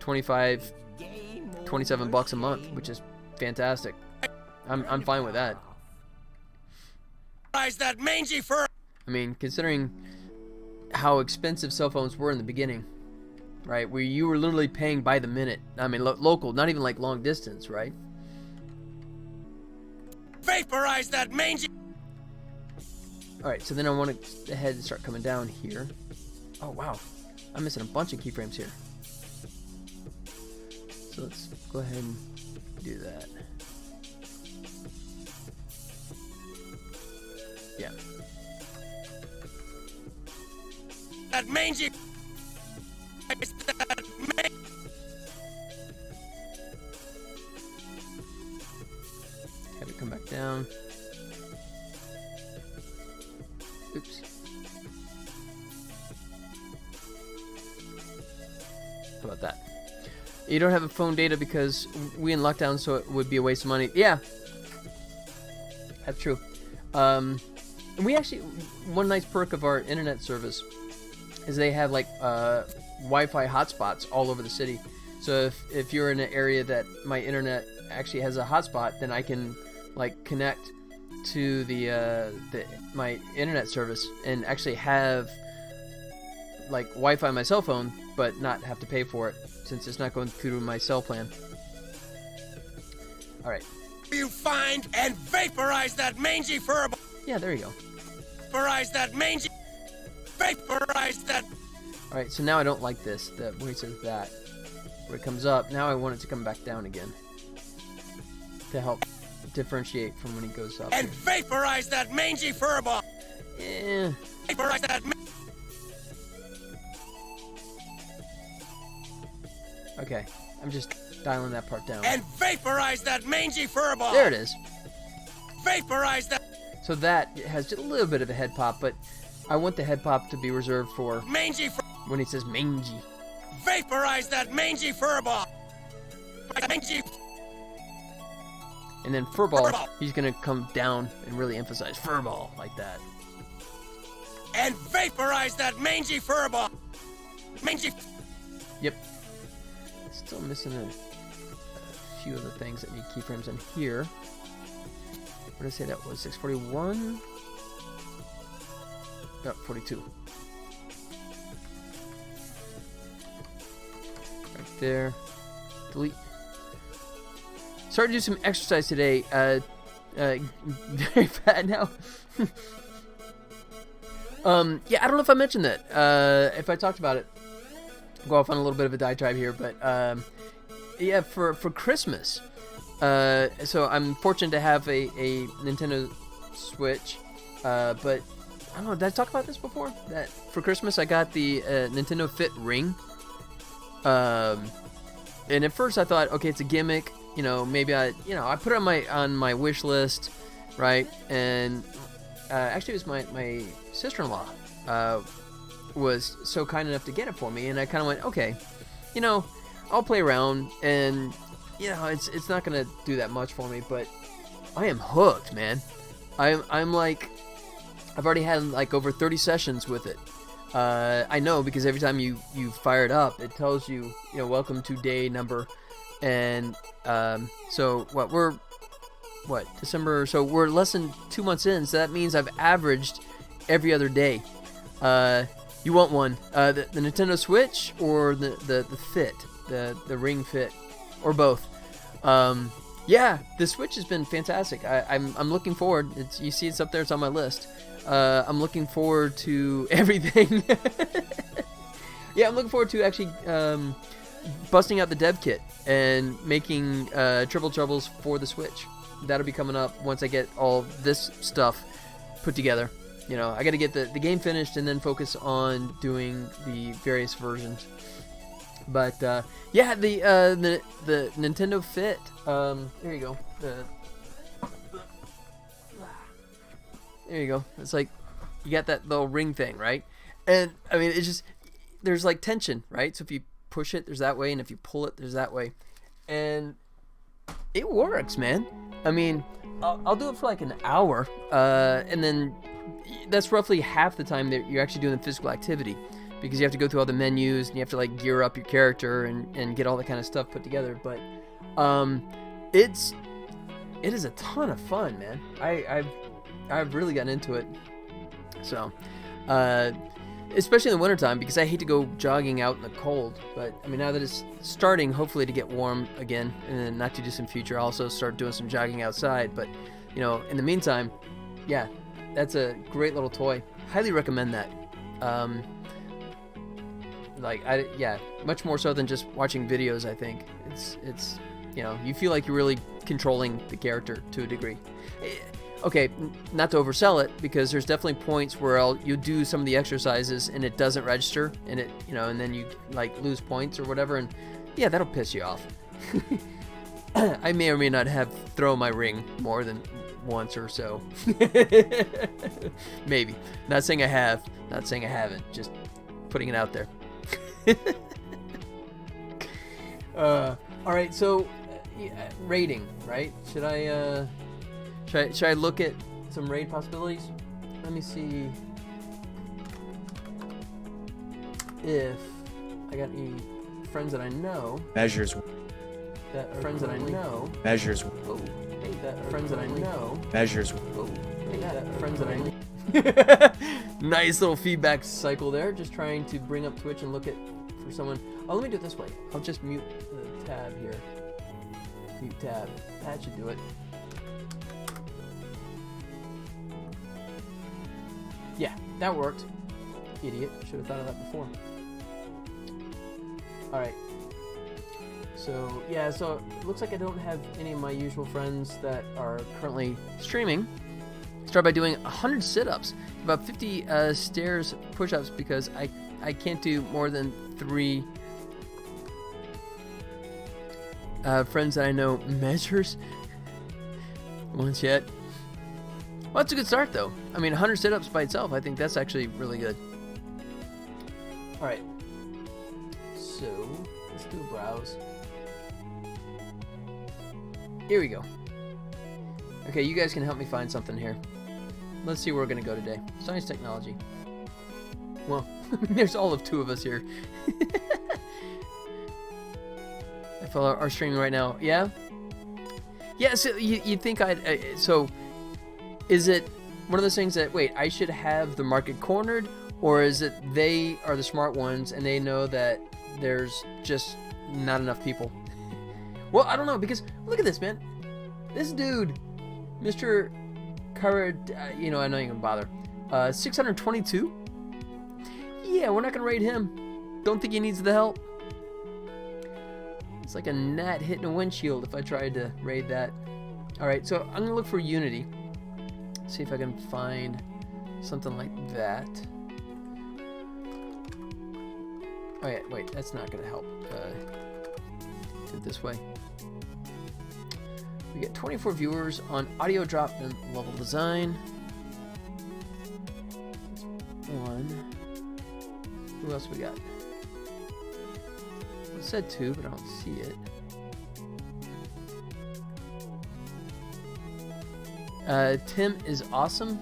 $27 a month, which is fantastic. I'm fine with that. That mangy fur. I mean, considering how expensive cell phones were in the beginning, right? Where you were literally paying by the minute. I mean, local, not even like long distance, right? Vaporize that mangy. All right, so then I want to head and start coming down here. Oh wow, I'm missing a bunch of keyframes here. So let's go ahead and do that. Yeah. That mangy. Have it come back down. Oops. How about that? You don't have a phone data because we in lockdown, so it would be a waste of money. Yeah, that's true. And we actually, one nice perk of our internet service is they have like Wi-Fi hotspots all over the city. So if you're in an area that my internet actually has a hotspot, then I can like connect to my internet service and actually have like Wi-Fi on my cell phone, but not have to pay for it since it's not going through my cell plan. All right. You find and vaporize that mangy furball. Yeah, there you go. Vaporize that mangy. Vaporize that. All right, so now I don't like this. Where it says that, where it comes up. Now I want it to come back down again to help differentiate from when it goes up. And vaporize that mangy furball. Yeah. Vaporize that. Okay, I'm just dialing that part down. And vaporize that mangy furball. There it is. Vaporize that. So that has just a little bit of a head pop, but I want the head pop to be reserved for mangy when he says mangy. Vaporize that mangy furball. Mangy. And then furball, he's gonna come down and really emphasize furball like that. And vaporize that mangy furball. Mangy. Yep. Still missing a few of the things that need keyframes in here. What did I say that was? 641? Oh, 42. Right there. Delete. Started to do some exercise today. Very fat now. Yeah, I don't know if I mentioned that. If I talked about it, go off on a little bit of a diatribe here, but yeah, for Christmas. So I'm fortunate to have a Nintendo Switch, but I don't know. Did I talk about this before? That for Christmas I got the Nintendo Fit Ring. And at first I thought, okay, it's a gimmick. You know, maybe I put it on my wish list, right? And actually, it was my sister-in-law was so kind enough to get it for me, and I kind of went, okay, you know, I'll play around, and you know, it's not gonna do that much for me, but I am hooked, man. I'm like, I've already had like over 30 sessions with it. I know because every time you fire it up, it tells you, welcome to day number, and so December, so we're less than 2 months in, so that means I've averaged every other day. You want one, the Nintendo Switch or the Fit, the Ring Fit, or both? Yeah, the Switch has been fantastic. I'm looking forward. You see it's up there, it's on my list. I'm looking forward to everything. Yeah, I'm looking forward to actually busting out the dev kit and making Triple Troubles for the Switch. That'll be coming up once I get all this stuff put together. I got to get the game finished and then focus on doing the various versions. But yeah, the Nintendo Fit. There you go. There you go. It's like you got that little ring thing, right? And I mean, it's just there's like tension, right? So if you push it, there's that way, and if you pull it, there's that way, and it works, man. I mean, I'll do it for like an hour, and then that's roughly half the time that you're actually doing the physical activity, because you have to go through all the menus and you have to like gear up your character and get all that kind of stuff put together. But it is a ton of fun, man. I've really gotten into it. So, especially in the wintertime, because I hate to go jogging out in the cold. But I mean, now that it's starting, hopefully, to get warm again, in the not too distant future, I'll also start doing some jogging outside. But in the meantime, yeah, that's a great little toy. Highly recommend that. Much more so than just watching videos. I think it's you feel like you're really controlling the character to a degree. Okay, not to oversell it, because there's definitely points where you do some of the exercises and it doesn't register, and it and then you like lose points or whatever, and yeah, that'll piss you off. I may or may not have thrown my ring more than once or so. Maybe. Not saying I have, not saying I haven't, just putting it out there. All right, so raiding, right? Should I look at some raid possibilities? Let me see if I got any friends that I know. Measures. Friends that I know. Measures. Oh, hey, friends that I know. Measures. Oh, hey, friends that I know. Nice little feedback cycle there. Just trying to bring up Twitch and look for someone. Oh, let me do it this way. I'll just mute the tab here. Mute tab. That should do it. Yeah, that worked. Idiot. Should have thought of that before. Alright. So, yeah, so it looks like I don't have any of my usual friends that are currently streaming. Start by doing 100 sit-ups, about 50 stairs push-ups, because I can't do more than 3 friends that I know measures once yet. Well, that's a good start, though. I mean, 100 sit-ups by itself, I think that's actually really good. All right. So, let's do a browse. Here we go. Okay, you guys can help me find something here. Let's see where we're going to go today. Science technology. Well, there's all of 2 of us here. I feel are streaming right now. Yeah? Yeah, so you think so is it one of those things that, wait, I should have the market cornered, or is it they are the smart ones and they know that there's just not enough people? Well, I don't know, because look at this, man. This dude, Mr. Courage, you know, I know you can bother. 622? Yeah, we're not going to raid him. Don't think he needs the help. It's like a gnat hitting a windshield if I tried to raid that. Alright, so I'm going to look for Unity. See if I can find something like that. Oh yeah, wait, that's not going to help. Do it this way. We get 24 viewers on audio drop and level design. One. Who else we got? It said 2, but I don't see it. Tim is awesome.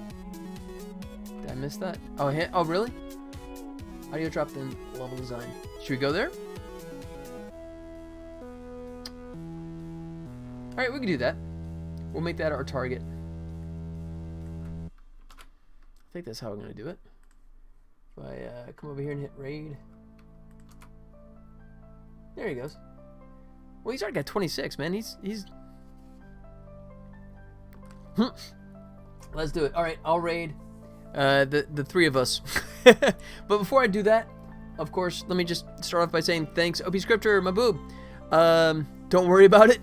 Did I miss that? Oh, oh really? Audio drop then level design. Should we go there? Alright, we can do that. We'll make that our target. I think that's how I'm going to do it. If I come over here and hit raid. There he goes. Well, he's already got 26, man. He's Let's do it. Alright, I'll raid the 3 of us. But before I do that, of course, let me just start off by saying thanks, OP Scripter, my boob. Don't worry about it.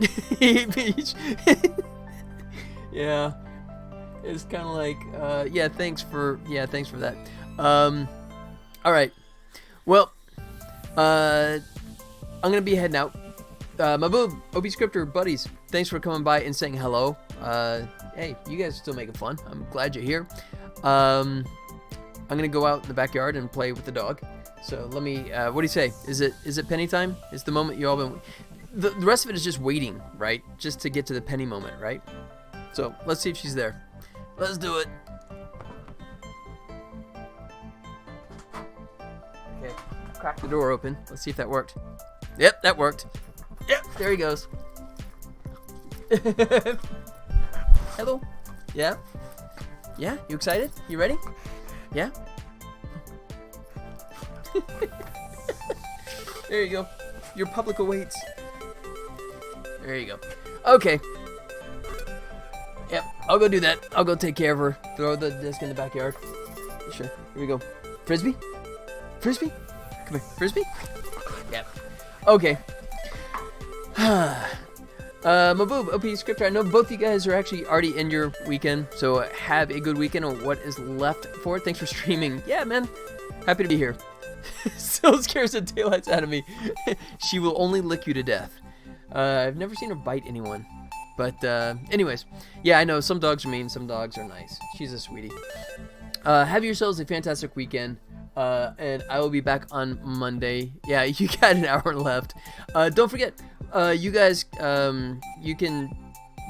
Yeah, it's kind of like yeah, thanks for that. All right, well, I'm gonna be heading out. My boob, OP Scripter buddies, thanks for coming by and saying hello. Hey, you guys are still making fun. I'm glad you're here. I'm gonna go out in the backyard and play with the dog. So let me. What do you say? Is it penny time? It's the moment you all been. The rest of it is just waiting, right? Just to get to the penny moment, right? So let's see if she's there. Let's do it. Okay, crack the door open. Let's see if that worked. Yep, that worked. Yep, there he goes. Hello. Yeah. Yeah. You excited? You ready? Yeah. There you go. Your public awaits. There you go. Okay. Yep, I'll go do that. I'll go take care of her. Throw the disc in the backyard. Sure. Here we go. Frisbee? Frisbee? Come here. Frisbee? Yep. Okay. Maboob, OP Scripter, I know both you guys are actually already in your weekend, so have a good weekend on what is left for it. Thanks for streaming. Yeah, man. Happy to be here. Still scares the daylights out of me. She will only lick you to death. I've never seen her bite anyone. But, anyways. Yeah, I know. Some dogs are mean. Some dogs are nice. She's a sweetie. Have yourselves a fantastic weekend. And I will be back on Monday. Yeah, you got an hour left. Don't forget, you guys, you can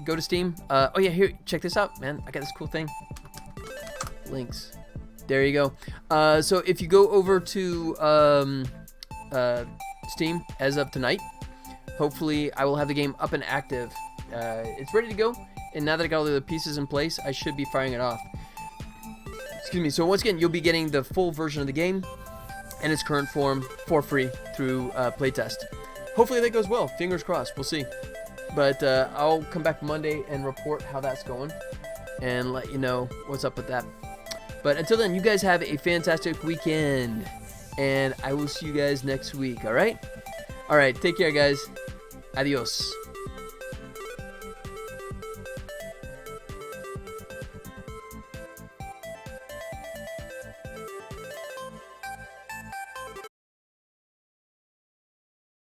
go to Steam. Oh, yeah, here. Check this out, man. I got this cool thing. Links. There you go. So if you go over to Steam as of tonight, hopefully I will have the game up and active. It's ready to go, and now that I got all the pieces in place, I should be firing it off. Excuse me. So once again, you'll be getting the full version of the game in its current form for free through playtest. Hopefully that goes well. Fingers crossed. We'll see. But I'll come back Monday and report how that's going and let you know what's up with that. But until then, you guys have a fantastic weekend, and I will see you guys next week, all right? All right, take care, guys. Adios.